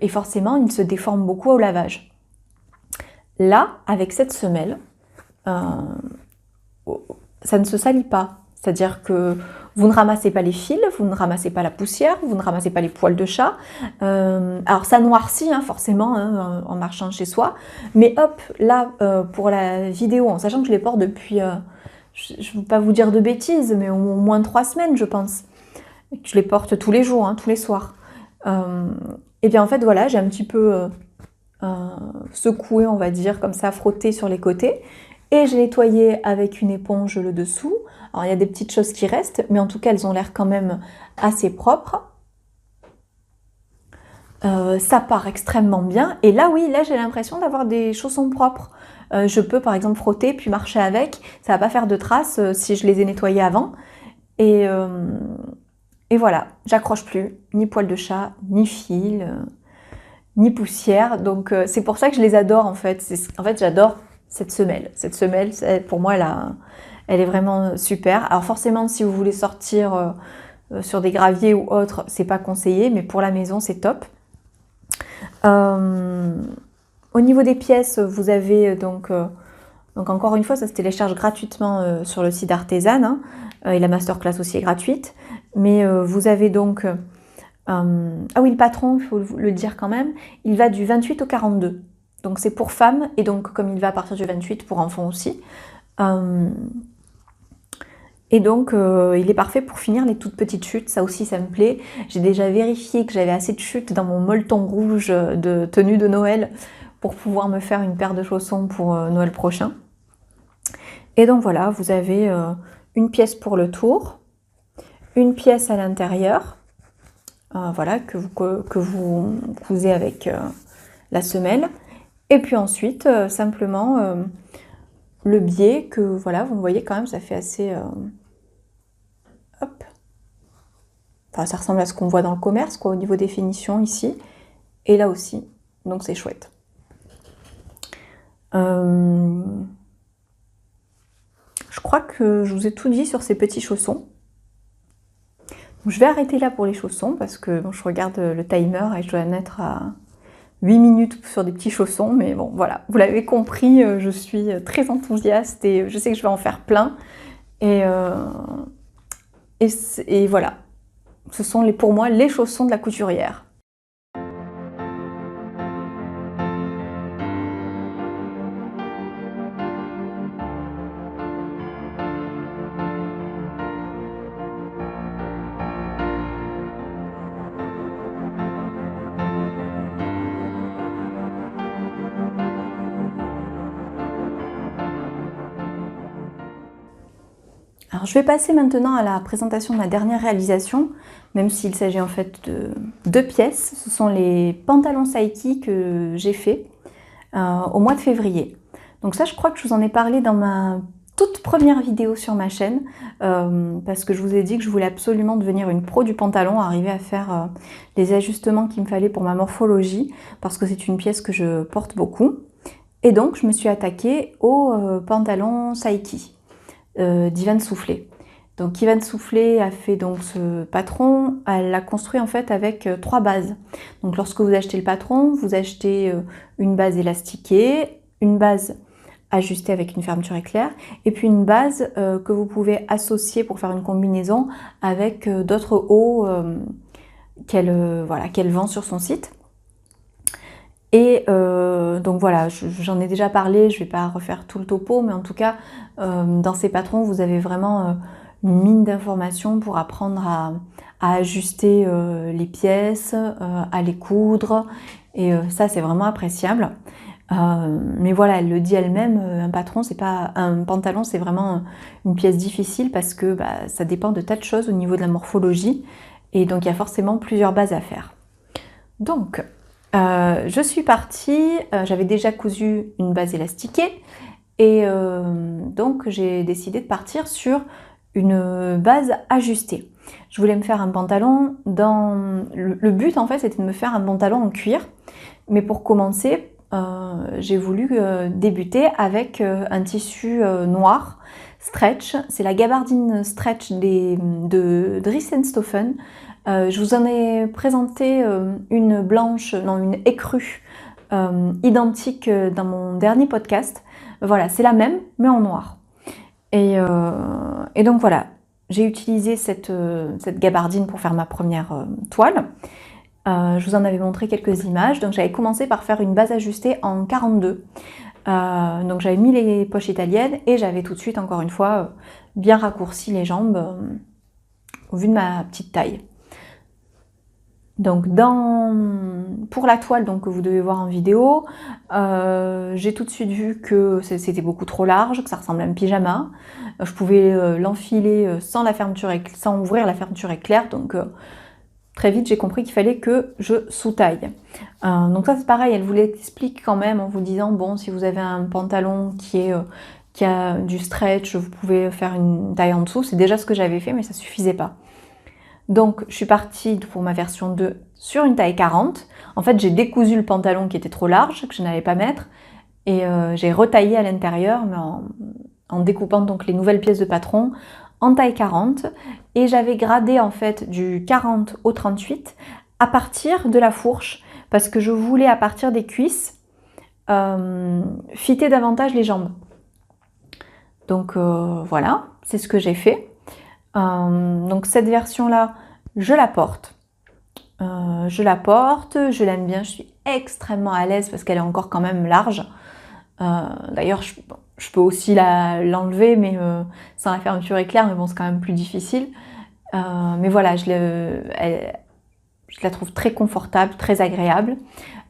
forcément ils se déforment beaucoup au lavage. Là, avec cette semelle, ça ne se salit pas. C'est-à-dire que vous ne ramassez pas les fils, vous ne ramassez pas la poussière, vous ne ramassez pas les poils de chat. Alors ça noircit forcément en marchant chez soi. Mais hop, là, pour la vidéo, en sachant que je les porte depuis, je ne veux pas vous dire de bêtises, mais au moins 3 semaines, je pense. Je les porte tous les jours, tous les soirs. Et bien en fait, voilà, j'ai un petit peu secoué, on va dire, comme ça, frotté sur les côtés. Et j'ai nettoyé avec une éponge le dessous. Alors il y a des petites choses qui restent, mais en tout cas elles ont l'air quand même assez propres. Ça part extrêmement bien. Et là oui, là j'ai l'impression d'avoir des chaussons propres. Je peux par exemple frotter puis marcher avec. Ça va pas faire de traces si je les ai nettoyés avant. Et, et voilà, j'accroche plus, ni poil de chat, ni fil, ni poussière. Donc c'est pour ça que je les adore en fait. En fait, j'adore cette semelle. Cette semelle, pour moi, elle est vraiment super. Alors forcément, si vous voulez sortir sur des graviers ou autres, c'est pas conseillé, mais pour la maison, c'est top. Au niveau des pièces, vous avez donc encore une fois, ça se télécharge gratuitement sur le site d'Artezan, hein, et la masterclass aussi est gratuite. Mais vous avez donc... ah oui, le patron, il faut le dire quand même, il va du 28 au 42. Donc c'est pour femmes, et donc comme il va à partir du 28, pour enfants aussi. Et donc il est parfait pour finir les toutes petites chutes, ça aussi ça me plaît. J'ai déjà vérifié que j'avais assez de chutes dans mon molleton rouge de tenue de Noël pour pouvoir me faire une paire de chaussons pour Noël prochain. Et donc voilà, vous avez une pièce pour le tour, une pièce à l'intérieur, voilà, que vous cousez avec la semelle, et puis ensuite simplement le biais que voilà, vous voyez quand même, ça fait assez hop, enfin ça ressemble à ce qu'on voit dans le commerce quoi, au niveau des finitions ici, et là aussi, donc c'est chouette. Je crois que je vous ai tout dit sur ces petits chaussons. Donc, je vais arrêter là pour les chaussons parce que bon, je regarde le timer et je dois en être à 8 minutes sur des petits chaussons. Mais bon, voilà, vous l'avez compris, je suis très enthousiaste et je sais que je vais en faire plein. Et voilà, ce sont pour moi les chaussons de la couturière. Alors je vais passer maintenant à la présentation de ma dernière réalisation, même s'il s'agit en fait de 2 pièces. Ce sont les pantalons Saiki que j'ai fait au mois de février. Donc ça, je crois que je vous en ai parlé dans ma toute première vidéo sur ma chaîne, parce que je vous ai dit que je voulais absolument devenir une pro du pantalon, arriver à faire les ajustements qu'il me fallait pour ma morphologie, parce que c'est une pièce que je porte beaucoup. Et donc je me suis attaquée au pantalon Saiki. d'Ivan Soufflé. Donc Ivan Soufflé a fait donc ce patron, elle l'a construit en fait avec 3 bases. Donc lorsque vous achetez le patron, vous achetez une base élastiquée, une base ajustée avec une fermeture éclair, et puis une base que vous pouvez associer pour faire une combinaison avec d'autres hauts qu'elle vend sur son site. Et donc voilà, j'en ai déjà parlé, je ne vais pas refaire tout le topo, mais en tout cas, dans ces patrons, vous avez vraiment une mine d'informations pour apprendre à ajuster les pièces, à les coudre, et ça, c'est vraiment appréciable. Mais voilà, elle le dit elle-même, un pantalon, c'est vraiment une pièce difficile parce que ça dépend de tas de choses au niveau de la morphologie, et donc il y a forcément plusieurs bases à faire. Donc, je suis partie, j'avais déjà cousu une base élastiquée et donc j'ai décidé de partir sur une base ajustée. Je voulais me faire un pantalon le but en fait c'était de me faire un pantalon en cuir, mais pour commencer j'ai voulu débuter avec un tissu noir stretch, c'est la gabardine stretch de Dries & Stoffen. Je vous en ai présenté une écrue identique dans mon dernier podcast. Voilà, c'est la même, mais en noir. Et donc voilà, j'ai utilisé cette gabardine pour faire ma première toile. Je vous en avais montré quelques images. Donc j'avais commencé par faire une base ajustée en 42. Donc j'avais mis les poches italiennes et j'avais tout de suite, encore une fois, bien raccourci les jambes au vu de ma petite taille. Donc pour la toile donc, que vous devez voir en vidéo, j'ai tout de suite vu que c'était beaucoup trop large, que ça ressemblait à un pyjama. Je pouvais l'enfiler sans ouvrir la fermeture éclair, donc très vite j'ai compris qu'il fallait que je sous-taille. Donc ça c'est pareil, elle vous l'explique quand même en vous disant bon, si vous avez un pantalon qui est qui a du stretch, vous pouvez faire une taille en dessous. C'est déjà ce que j'avais fait, mais ça suffisait pas. Donc je suis partie pour ma version 2 sur une taille 40. En fait, j'ai décousu le pantalon qui était trop large, que je n'allais pas mettre, et j'ai retaillé à l'intérieur, mais en découpant donc les nouvelles pièces de patron en taille 40. Et j'avais gradé en fait du 40 au 38 à partir de la fourche, parce que je voulais à partir des cuisses fitter davantage les jambes. Donc voilà, c'est ce que j'ai fait. Donc cette version-là, je la porte. Je l'aime bien, je suis extrêmement à l'aise parce qu'elle est encore quand même large. D'ailleurs, je peux aussi l'enlever, mais sans la fermeture éclair, mais bon, c'est quand même plus difficile. Mais voilà, je la trouve très confortable, très agréable.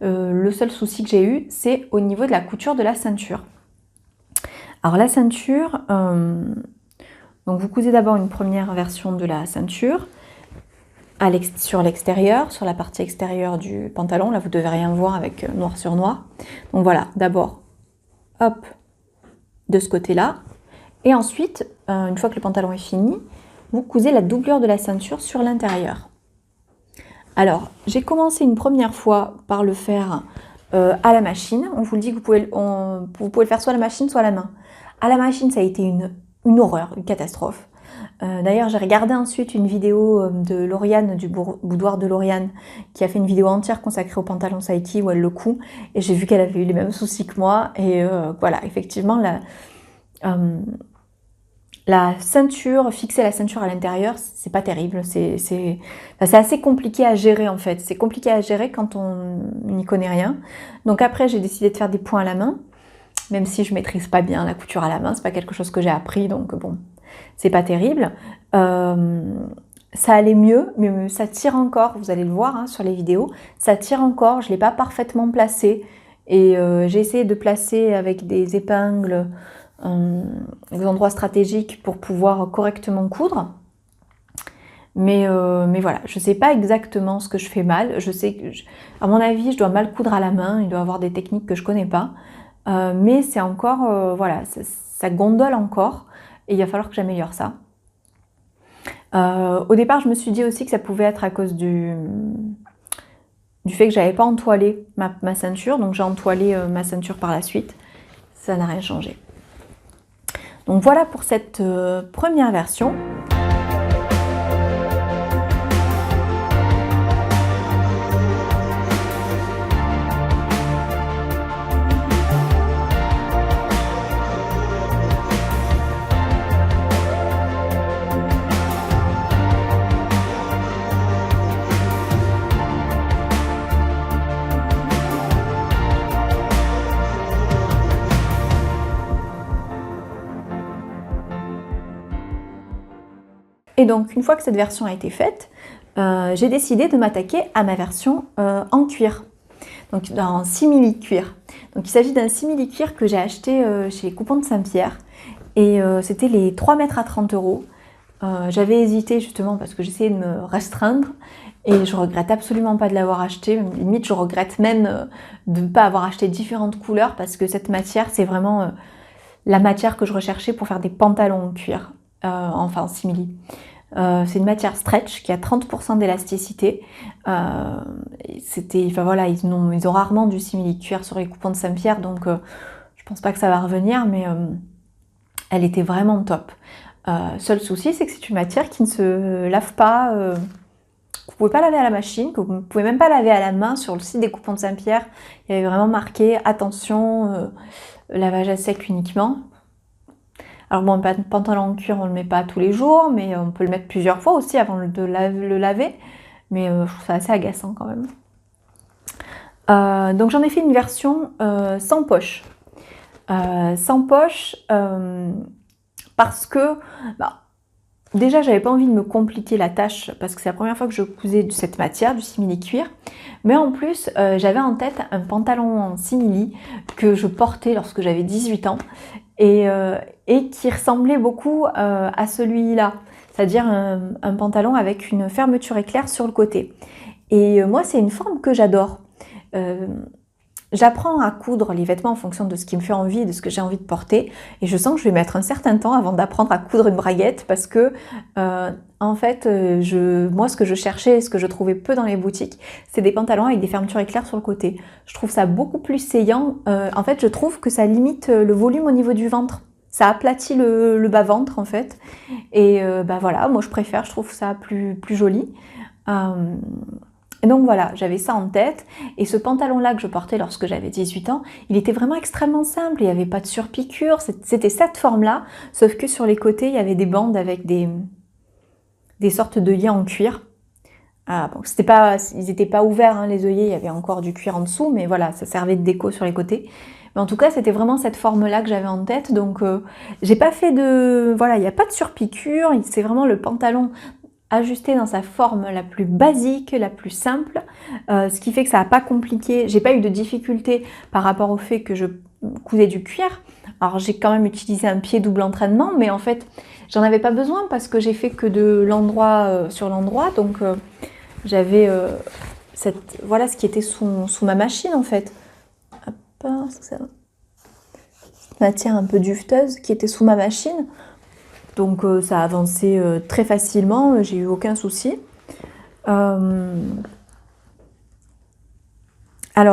Le seul souci que j'ai eu, c'est au niveau de la couture de la ceinture. Alors la ceinture, donc vous cousez d'abord une première version de la ceinture sur l'extérieur, sur la partie extérieure du pantalon. Là, vous ne devez rien voir avec noir sur noir. Donc voilà, d'abord, hop, de ce côté-là. Et ensuite, une fois que le pantalon est fini, vous cousez la doublure de la ceinture sur l'intérieur. Alors, j'ai commencé une première fois par le faire à la machine. On vous le dit que vous pouvez le faire soit à la machine, soit à la main. À la machine, ça a été une horreur, une catastrophe. D'ailleurs, j'ai regardé ensuite une vidéo de Lauriane, du boudoir de Lauriane, qui a fait une vidéo entière consacrée au pantalon Saiki où elle le coud, et j'ai vu qu'elle avait eu les mêmes soucis que moi, et voilà, effectivement, la ceinture, fixer la ceinture à l'intérieur, c'est pas terrible, c'est assez compliqué à gérer en fait, c'est compliqué à gérer quand on n'y connaît rien. Donc après, j'ai décidé de faire des points à la main, même si je maîtrise pas bien la couture à la main, c'est pas quelque chose que j'ai appris, donc bon, c'est pas terrible. Ça allait mieux, mais ça tire encore, vous allez le voir hein, sur les vidéos, ça tire encore, je l'ai pas parfaitement placé, et j'ai essayé de placer avec des épingles des endroits stratégiques pour pouvoir correctement coudre. Mais voilà, je sais pas exactement ce que je fais mal, je sais que, à mon avis, je dois mal coudre à la main, il doit y avoir des techniques que je connais pas. Mais c'est encore, voilà, ça gondole encore et il va falloir que j'améliore ça. Au départ, je me suis dit aussi que ça pouvait être à cause du fait que j'avais pas entoilé ma ceinture, donc j'ai entoilé ma ceinture par la suite. Ça n'a rien changé. Donc voilà pour cette première version. Et donc, une fois que cette version a été faite, j'ai décidé de m'attaquer à ma version en cuir, donc en simili cuir. Donc il s'agit d'un simili cuir que j'ai acheté chez Coupons de Saint-Pierre, et c'était les 3 mètres à 30 €. J'avais hésité justement parce que j'essayais de me restreindre, et je regrette absolument pas de l'avoir acheté. Limite, je regrette même de ne pas avoir acheté différentes couleurs, parce que cette matière, c'est vraiment la matière que je recherchais pour faire des pantalons en cuir, enfin en simili. C'est une matière stretch qui a 30% d'élasticité. Enfin voilà, ils ont rarement du simili cuir sur les Coupons de Saint-Pierre, donc je pense pas que ça va revenir, mais elle était vraiment top. Seul souci, c'est que c'est une matière qui ne se lave pas, que vous pouvez pas laver à la machine, que vous ne pouvez même pas laver à la main. Sur le site des Coupons de Saint-Pierre, il y avait vraiment marqué attention, lavage à sec uniquement. Alors bon, un pantalon en cuir, on le met pas tous les jours, mais on peut le mettre plusieurs fois aussi avant de le laver. Mais je trouve ça assez agaçant quand même. Donc j'en ai fait une version sans poche. Sans poche parce que déjà j'avais pas envie de me compliquer la tâche, parce que c'est la première fois que je cousais de cette matière, du simili cuir. Mais en plus j'avais en tête un pantalon en simili que je portais lorsque j'avais 18 ans. Et qui ressemblait beaucoup à celui-là, c'est-à-dire un pantalon avec une fermeture éclair sur le côté. Et moi, c'est une forme que j'adore. j'apprends à coudre les vêtements en fonction de ce qui me fait envie, de ce que j'ai envie de porter. Et je sens que je vais mettre un certain temps avant d'apprendre à coudre une braguette parce que, en fait, moi, ce que je cherchais, ce que je trouvais peu dans les boutiques, c'est des pantalons avec des fermetures éclairs sur le côté. Je trouve ça beaucoup plus saillant. En fait, je trouve que ça limite le volume au niveau du ventre. Ça aplatit le bas-ventre, en fait. Et bah voilà, moi, je préfère, je trouve ça plus joli. Et donc voilà, j'avais ça en tête, et ce pantalon-là que je portais lorsque j'avais 18 ans, il était vraiment extrêmement simple, il n'y avait pas de surpiqûre, c'était cette forme-là, sauf que sur les côtés, il y avait des bandes avec des sortes d'œillets en cuir. Ah, bon, ils n'étaient pas ouverts, hein, les œillets, il y avait encore du cuir en dessous, mais voilà, ça servait de déco sur les côtés. Mais en tout cas, c'était vraiment cette forme-là que j'avais en tête, donc j'ai pas fait de... Voilà, il n'y a pas de surpiqûre, c'est vraiment le pantalon ajusté dans sa forme la plus basique, la plus simple, ce qui fait que ça n'a pas compliqué, j'ai pas eu de difficulté par rapport au fait que je cousais du cuir. Alors j'ai quand même utilisé un pied double entraînement, mais en fait j'en avais pas besoin parce que j'ai fait que de l'endroit sur l'endroit, donc j'avais voilà ce qui était sous ma machine en fait. Hop, cette matière un peu duveteuse qui était sous ma machine. Donc ça a avancé très facilement, j'ai eu aucun souci. Alors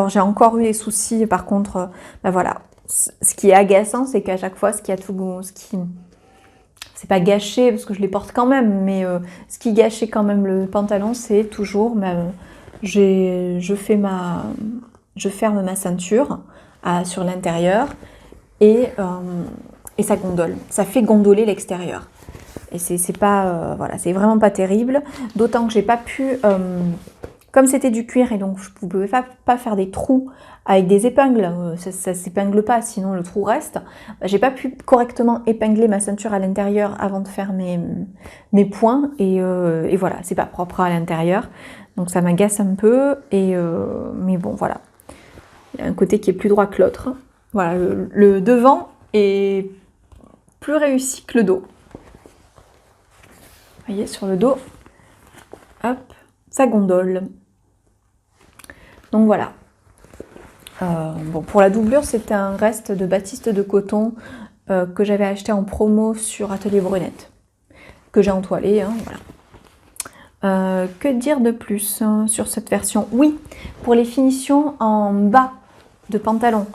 j'ai encore eu des soucis, par contre, ben voilà. Ce qui est agaçant, c'est qu'à chaque fois, c'est pas gâché, parce que je les porte quand même, mais ce qui gâchait quand même le pantalon, c'est toujours, je ferme ma ceinture sur l'intérieur, et ça gondole, ça fait gondoler l'extérieur. Et c'est pas, voilà, c'est vraiment pas terrible, d'autant que j'ai pas pu, comme c'était du cuir et donc je ne pouvais pas faire des trous avec des épingles, ça s'épingle pas, sinon le trou reste. J'ai pas pu correctement épingler ma ceinture à l'intérieur avant de faire mes points, et voilà, c'est pas propre à l'intérieur, donc ça m'agace un peu, mais bon voilà. Il y a un côté qui est plus droit que l'autre. Voilà, le devant est plus réussi que le dos. Vous voyez, sur le dos, hop, ça gondole. Donc voilà. Bon, pour la doublure, c'était un reste de batiste de coton que j'avais acheté en promo sur Atelier Brunette, que j'ai entoilé, hein, voilà. Que dire de plus sur cette version? Oui, pour les finitions en bas de pantalon,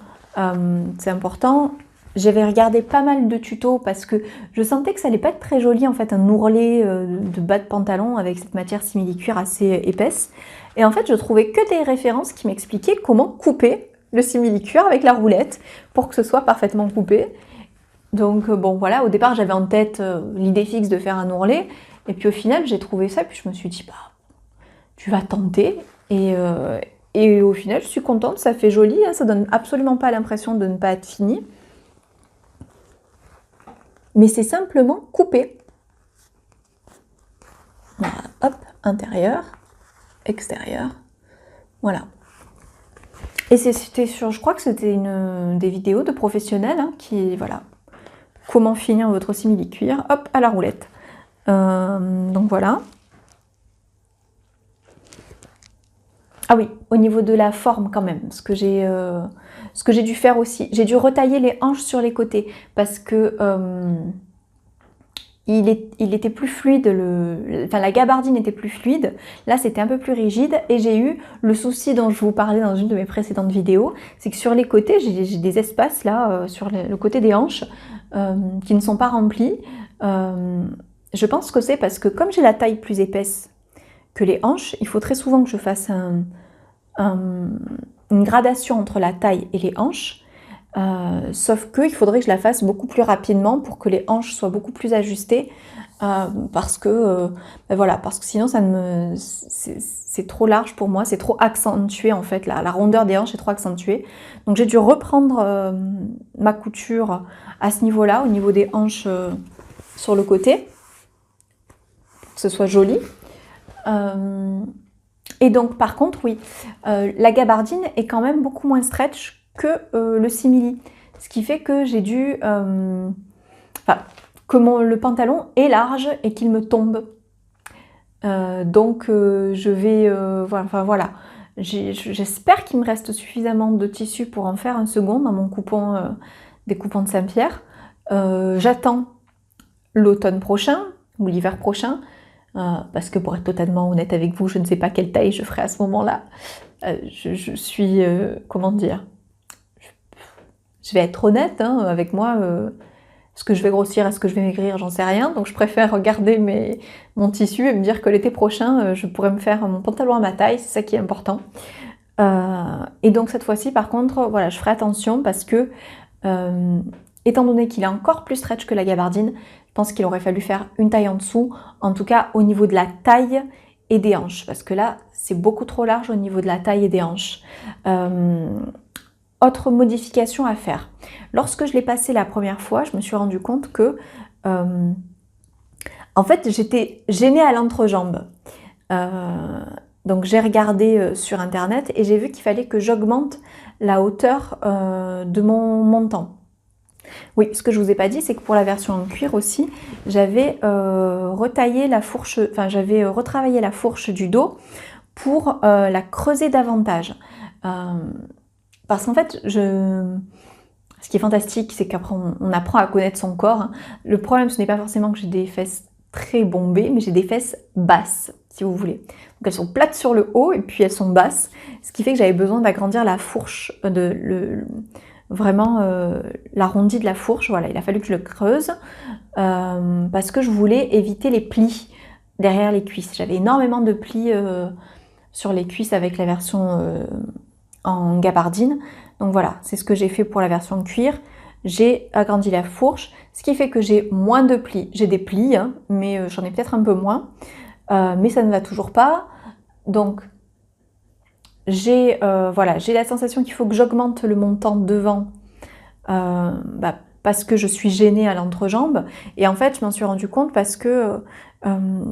c'est important. J'avais regardé pas mal de tutos parce que je sentais que ça allait pas être très joli en fait, un ourlet de bas de pantalon avec cette matière simili-cuir assez épaisse. Et en fait, je trouvais que des références qui m'expliquaient comment couper le simili-cuir avec la roulette pour que ce soit parfaitement coupé. Donc bon voilà, au départ j'avais en tête l'idée fixe de faire un ourlet, et puis au final j'ai trouvé ça, puis je me suis dit bah tu vas tenter, et au final je suis contente, ça fait joli, hein, ça donne absolument pas l'impression de ne pas être fini. Mais c'est simplement coupé. Voilà, hop, intérieur, extérieur, voilà. Et c'était je crois que c'était des vidéos de professionnels qui, voilà, comment finir votre simili-cuir, hop, à la roulette. Donc voilà. Ah oui, au niveau de la forme quand même, ce que j'ai dû faire aussi, j'ai dû retailler les hanches sur les côtés parce que il était plus fluide, la gabardine était plus fluide, là c'était un peu plus rigide, et j'ai eu le souci dont je vous parlais dans une de mes précédentes vidéos, c'est que sur les côtés, j'ai des espaces là, sur le côté des hanches, qui ne sont pas remplis. Je pense que c'est parce que comme j'ai la taille plus épaisse que les hanches, il faut très souvent que je fasse une gradation entre la taille et les hanches, sauf qu'il faudrait que je la fasse beaucoup plus rapidement pour que les hanches soient beaucoup plus ajustées, parce que voilà, parce que sinon c'est trop large pour moi, c'est trop accentué en fait, la rondeur des hanches est trop accentuée, donc j'ai dû reprendre ma couture à ce niveau-là, au niveau des hanches sur le côté, pour que ce soit joli. Et donc par contre oui, la gabardine est quand même beaucoup moins stretch que le simili, ce qui fait que j'ai dû, que le pantalon est large et qu'il me tombe. Donc je vais, voilà, J'espère qu'il me reste suffisamment de tissu pour en faire un second dans mon coupon, des coupons de Saint-Pierre. J'attends l'automne prochain ou l'hiver prochain, parce que pour être totalement honnête avec vous, je ne sais pas quelle taille je ferai à ce moment-là. Je suis, comment dire, je vais être honnête avec moi. Est-ce que je vais grossir, est-ce que je vais maigrir, j'en sais rien. Donc je préfère regarder mon tissu et me dire que l'été prochain, je pourrais me faire mon pantalon à ma taille, c'est ça qui est important. Et donc cette fois-ci, par contre, voilà, je ferai attention parce que, étant donné qu'il est encore plus stretch que la gabardine, je pense qu'il aurait fallu faire une taille en dessous, en tout cas au niveau de la taille et des hanches, parce que là, c'est beaucoup trop large au niveau de la taille et des hanches. Autre modification à faire. Lorsque je l'ai passé la première fois, je me suis rendu compte que, en fait, j'étais gênée à l'entrejambe. Donc j'ai regardé sur internet et j'ai vu qu'il fallait que j'augmente la hauteur de mon montant. Oui, ce que je vous ai pas dit, c'est que pour la version en cuir aussi, j'avais retaillé la fourche, enfin j'avais retravaillé la fourche du dos pour la creuser davantage. Parce qu'en fait, ce qui est fantastique, c'est qu'après on apprend à connaître son corps. Hein. Le problème, ce n'est pas forcément que j'ai des fesses très bombées, mais j'ai des fesses basses, si vous voulez. Donc elles sont plates sur le haut et puis elles sont basses, ce qui fait que j'avais besoin d'agrandir la fourche, vraiment l'arrondi de la fourche. Voilà, il a fallu que je le creuse parce que je voulais éviter les plis derrière les cuisses. J'avais énormément de plis sur les cuisses avec la version en gabardine. Donc voilà, c'est ce que j'ai fait pour la version cuir. J'ai agrandi la fourche, ce qui fait que j'ai moins de plis. J'ai des plis, hein, mais j'en ai peut-être un peu moins. Mais ça ne va toujours pas. Donc j'ai la sensation qu'il faut que j'augmente le montant devant parce que je suis gênée à l'entrejambe. Et en fait, je m'en suis rendu compte parce que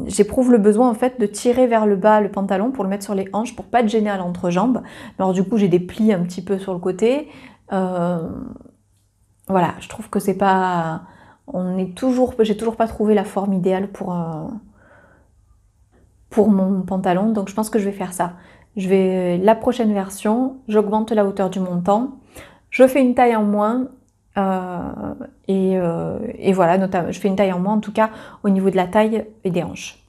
j'éprouve le besoin en fait de tirer vers le bas le pantalon pour le mettre sur les hanches pour pas être gênée à l'entrejambe. Alors du coup, j'ai des plis un petit peu sur le côté. Voilà, je trouve que c'est pas... J'ai toujours pas trouvé la forme idéale pour mon pantalon, donc je pense que je vais faire ça. La prochaine version, j'augmente la hauteur du montant, je fais une taille en moins, et voilà, notamment, je fais une taille en moins en tout cas au niveau de la taille et des hanches.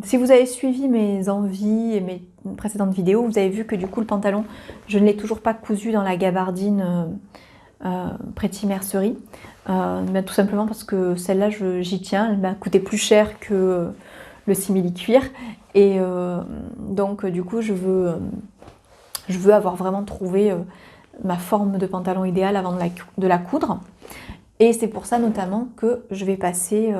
Si vous avez suivi mes envies et mes précédentes vidéos, vous avez vu que du coup le pantalon, je ne l'ai toujours pas cousu dans la gabardine Pretty Mercerie. Tout simplement parce que celle-là, j'y tiens, elle m'a coûté plus cher que le simili cuir. Et donc du coup, je veux avoir vraiment trouvé ma forme de pantalon idéale avant de la coudre. Et c'est pour ça notamment que je vais passer...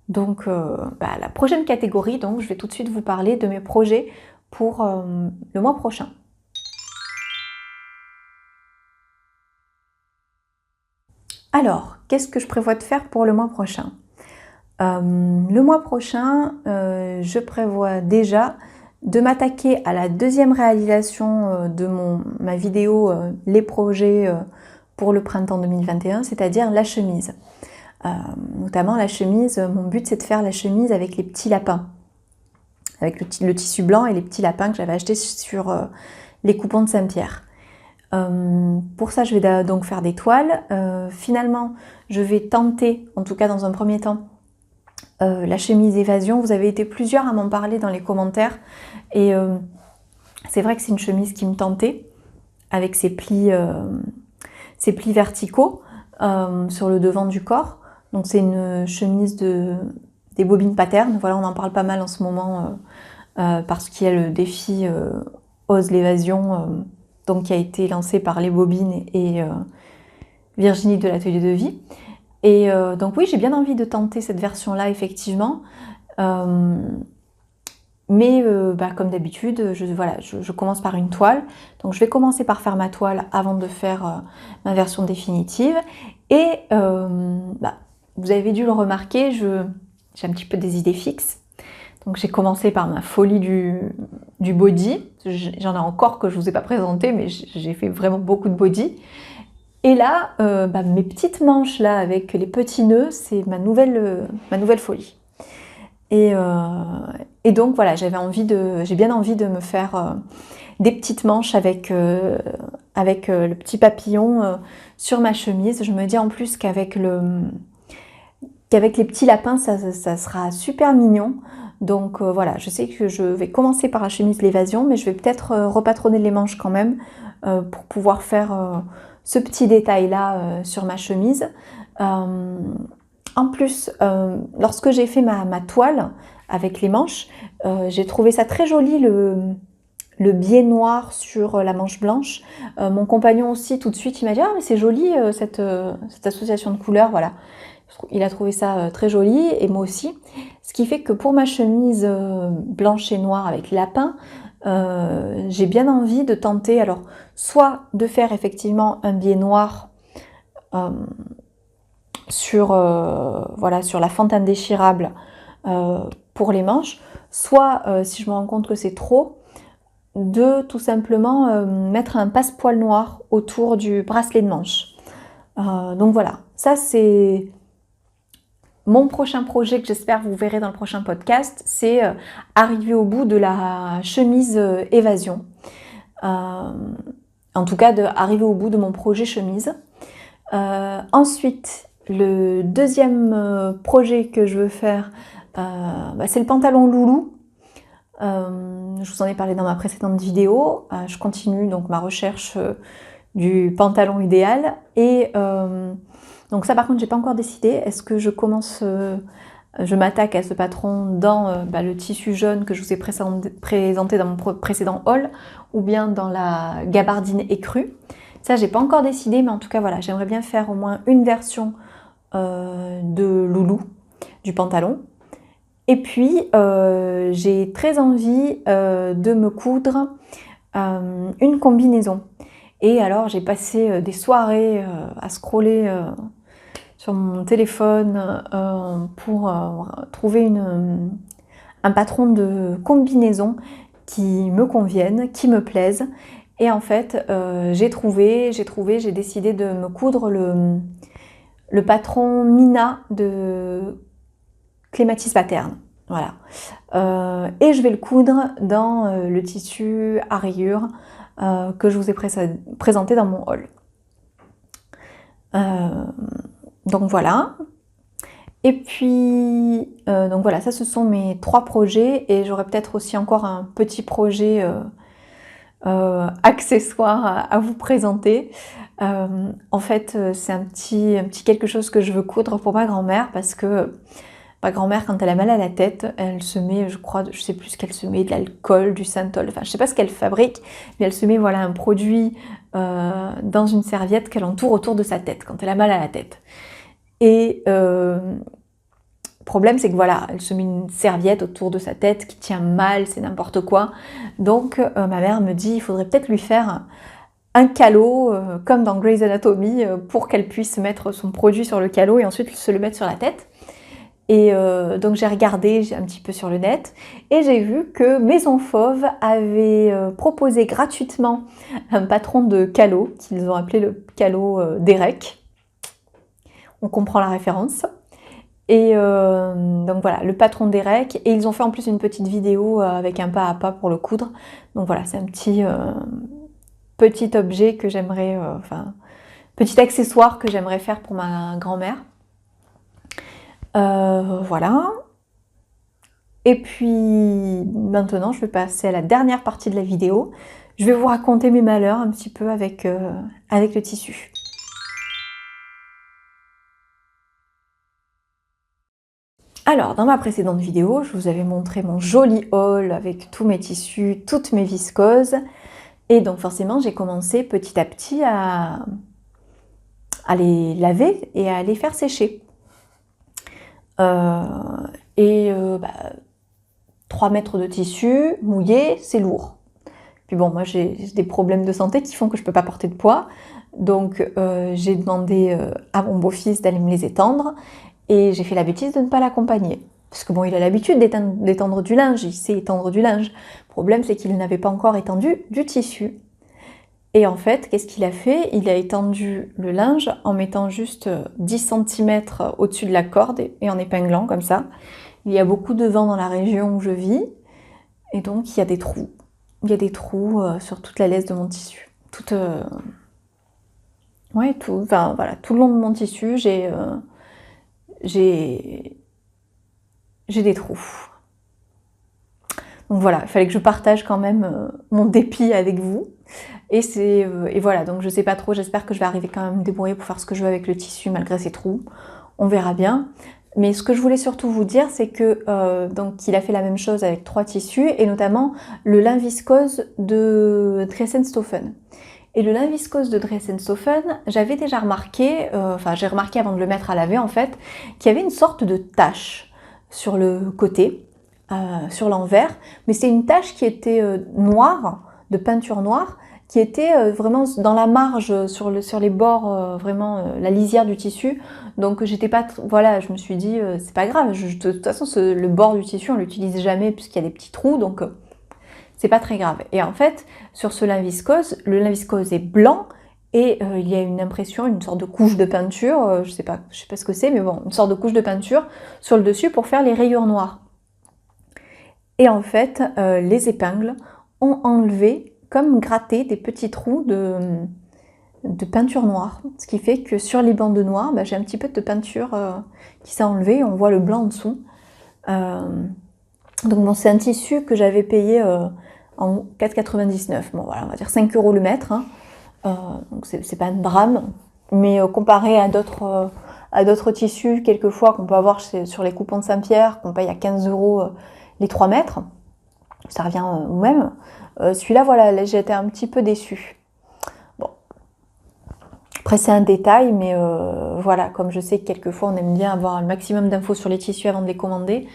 la prochaine catégorie, donc je vais tout de suite vous parler de mes projets pour le mois prochain. Alors, qu'est-ce que je prévois de faire pour le mois prochain? Le mois prochain, je prévois déjà de m'attaquer à la deuxième réalisation de ma vidéo Les projets pour le printemps 2021, c'est-à-dire la chemise. Notamment la chemise, mon but c'est de faire la chemise avec les petits lapins, avec le tissu blanc et les petits lapins que j'avais achetés sur les coupons de Saint-Pierre. Pour ça, je vais donc faire des toiles. Finalement, je vais tenter, en tout cas dans un premier temps, la chemise évasion. Vous avez été plusieurs à m'en parler dans les commentaires. Et c'est vrai que c'est une chemise qui me tentait, avec ses plis verticaux sur le devant du corps. Donc c'est une chemise des bobines pattern. Voilà, on en parle pas mal en ce moment parce qu'il y a le défi Ose l'évasion, donc qui a été lancé par les bobines et Virginie de l'atelier de vie. Et donc oui, j'ai bien envie de tenter cette version-là, effectivement. Mais comme d'habitude, je commence par une toile. Donc je vais commencer par faire ma toile avant de faire ma version définitive. Et vous avez dû le remarquer, j'ai un petit peu des idées fixes. Donc j'ai commencé par ma folie du body. J'en ai encore que je ne vous ai pas présenté, mais j'ai fait vraiment beaucoup de body. Et là, mes petites manches là avec les petits nœuds, c'est ma nouvelle folie. Et donc voilà, j'ai bien envie de me faire des petites manches avec le petit papillon sur ma chemise. Je me dis en plus qu'avec les petits lapins, ça sera super mignon. Donc voilà, je sais que je vais commencer par la chemise l'évasion, mais je vais peut-être repatronner les manches quand même pour pouvoir faire ce petit détail-là sur ma chemise. En plus, lorsque j'ai fait ma toile avec les manches, j'ai trouvé ça très joli, le biais noir sur la manche blanche. Mon compagnon aussi, tout de suite, il m'a dit « Ah, mais c'est joli cette association de couleurs, voilà. » Il a trouvé ça très joli, et moi aussi. Ce qui fait que pour ma chemise blanche et noire avec lapin, j'ai bien envie de tenter, alors, soit de faire effectivement un biais noir sur la fente indéchirable pour les manches, soit, si je me rends compte que c'est trop, de tout simplement mettre un passepoil noir autour du bracelet de manche. Donc voilà, ça c'est mon prochain projet que j'espère vous verrez dans le prochain podcast, c'est arriver au bout de la chemise évasion. En tout cas, arriver au bout de mon projet chemise. Ensuite, le deuxième projet que je veux faire, c'est le pantalon loulou. Je vous en ai parlé dans ma précédente vidéo. Je continue donc ma recherche du pantalon idéal. Et donc ça par contre, j'ai pas encore décidé. Est-ce que je m'attaque à ce patron dans le tissu jaune que je vous ai présenté dans mon précédent haul, ou bien dans la gabardine écrue. Ça, j'ai pas encore décidé, mais en tout cas, voilà, j'aimerais bien faire au moins une version de loulou du pantalon. Et puis, j'ai très envie de me coudre une combinaison. Et alors, j'ai passé des soirées à scroller sur mon téléphone pour trouver un patron de combinaison qui me convienne, qui me plaise. Et en fait, j'ai décidé de me coudre le patron Mina de Clématis Pattern. Voilà. Et je vais le coudre dans le tissu à rayures que je vous ai présenté dans mon haul. Donc voilà. Et puis, donc voilà, ça ce sont mes 3 projets, et j'aurai peut-être aussi encore un petit projet accessoire à vous présenter. En fait, c'est un petit quelque chose que je veux coudre pour ma grand-mère, parce que ma grand-mère, quand elle a mal à la tête, elle se met, je sais plus ce qu'elle se met, de l'alcool, du Santhol, enfin je sais pas ce qu'elle fabrique, mais elle se met un produit dans une serviette qu'elle entoure autour de sa tête quand elle a mal à la tête. Et le problème, c'est que elle se met une serviette autour de sa tête qui tient mal, c'est n'importe quoi. Donc ma mère me dit, il faudrait peut-être lui faire un calot, comme dans Grey's Anatomy, pour qu'elle puisse mettre son produit sur le calot et ensuite se le mettre sur la tête. Et donc j'ai regardé un petit peu sur le net, et j'ai vu que Maison Fauve avait proposé gratuitement un patron de calot, qu'ils ont appelé le calot d'Erec. On comprend la référence. Et donc voilà, le patron d'Erec, et ils ont fait en plus une petite vidéo avec un pas à pas pour le coudre. Donc voilà, c'est un petit petit objet que j'aimerais, petit accessoire que j'aimerais faire pour ma grand-mère. Voilà. Et puis maintenant, je vais passer à la dernière partie de la vidéo. Je vais vous raconter mes malheurs un petit peu avec le tissu. Alors, dans ma précédente vidéo, je vous avais montré mon joli haul avec tous mes tissus, toutes mes viscoses. Et donc forcément, j'ai commencé petit à petit à les laver et à les faire sécher. 3 mètres de tissu mouillé, c'est lourd. Puis bon, moi j'ai des problèmes de santé qui font que je ne peux pas porter de poids. Donc j'ai demandé à mon beau-fils d'aller me les étendre. Et j'ai fait la bêtise de ne pas l'accompagner. Parce que bon, il a l'habitude d'étendre du linge, il sait étendre du linge. Le problème, c'est qu'il n'avait pas encore étendu du tissu. Et en fait, qu'est-ce qu'il a fait? Il a étendu le linge en mettant juste 10 cm au-dessus de la corde et en épinglant comme ça. Il y a beaucoup de vent dans la région où je vis, et donc il y a des trous. Il y a des trous sur toute la laisse de mon tissu. Tout le long de mon tissu, j'ai des trous. Donc voilà, il fallait que je partage quand même mon dépit avec vous. Et voilà, donc je sais pas trop, j'espère que je vais arriver quand même à me débrouiller pour faire ce que je veux avec le tissu malgré ces trous. On verra bien. Mais ce que je voulais surtout vous dire, c'est que donc il a fait la même chose avec 3 tissus, et notamment le lin viscose de Dressenstoffen. Et le lin viscose de Dressenstoffen, j'avais déjà remarqué, j'ai remarqué avant de le mettre à laver en fait, qu'il y avait une sorte de tache sur le côté, sur l'envers, mais c'est une tache qui était noire, de peinture noire, qui était vraiment dans la marge, sur les bords, la lisière du tissu. Donc j'étais pas, voilà, je me suis dit, c'est pas grave, de toute façon le bord du tissu on l'utilise jamais puisqu'il y a des petits trous, donc c'est pas très grave. Et en fait, sur ce lin viscose, le lin viscose est blanc et il y a une impression, une sorte de couche de peinture, je sais pas ce que c'est, mais bon, une sorte de couche de peinture sur le dessus pour faire les rayures noires. Et en fait, les épingles ont enlevé, comme gratté, des petits trous de peinture noire. Ce qui fait que sur les bandes noires, j'ai un petit peu de peinture qui s'est enlevée, on voit le blanc en dessous. Donc bon, c'est un tissu que j'avais payé en 4,99 €. Bon voilà, on va dire 5 € le mètre. Hein. Donc c'est pas un drame, mais comparé à d'autres tissus, quelquefois, qu'on peut avoir sur les coupons de Saint-Pierre, qu'on paye à 15 € les 3 mètres, ça revient au même. Celui-là, voilà, là, j'ai été un petit peu déçue. Bon. Après, c'est un détail, mais voilà, comme je sais que quelquefois, on aime bien avoir un maximum d'infos sur les tissus avant de les commander,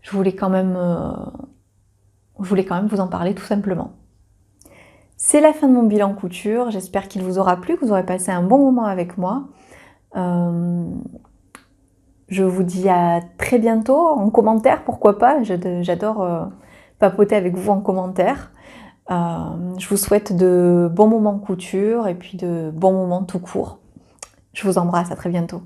je voulais quand même vous en parler tout simplement. C'est la fin de mon bilan couture, j'espère qu'il vous aura plu, que vous aurez passé un bon moment avec moi. Je vous dis à très bientôt, en commentaire, pourquoi pas, j'adore papoter avec vous en commentaire. Je vous souhaite de bons moments couture et puis de bons moments tout court. Je vous embrasse, à très bientôt.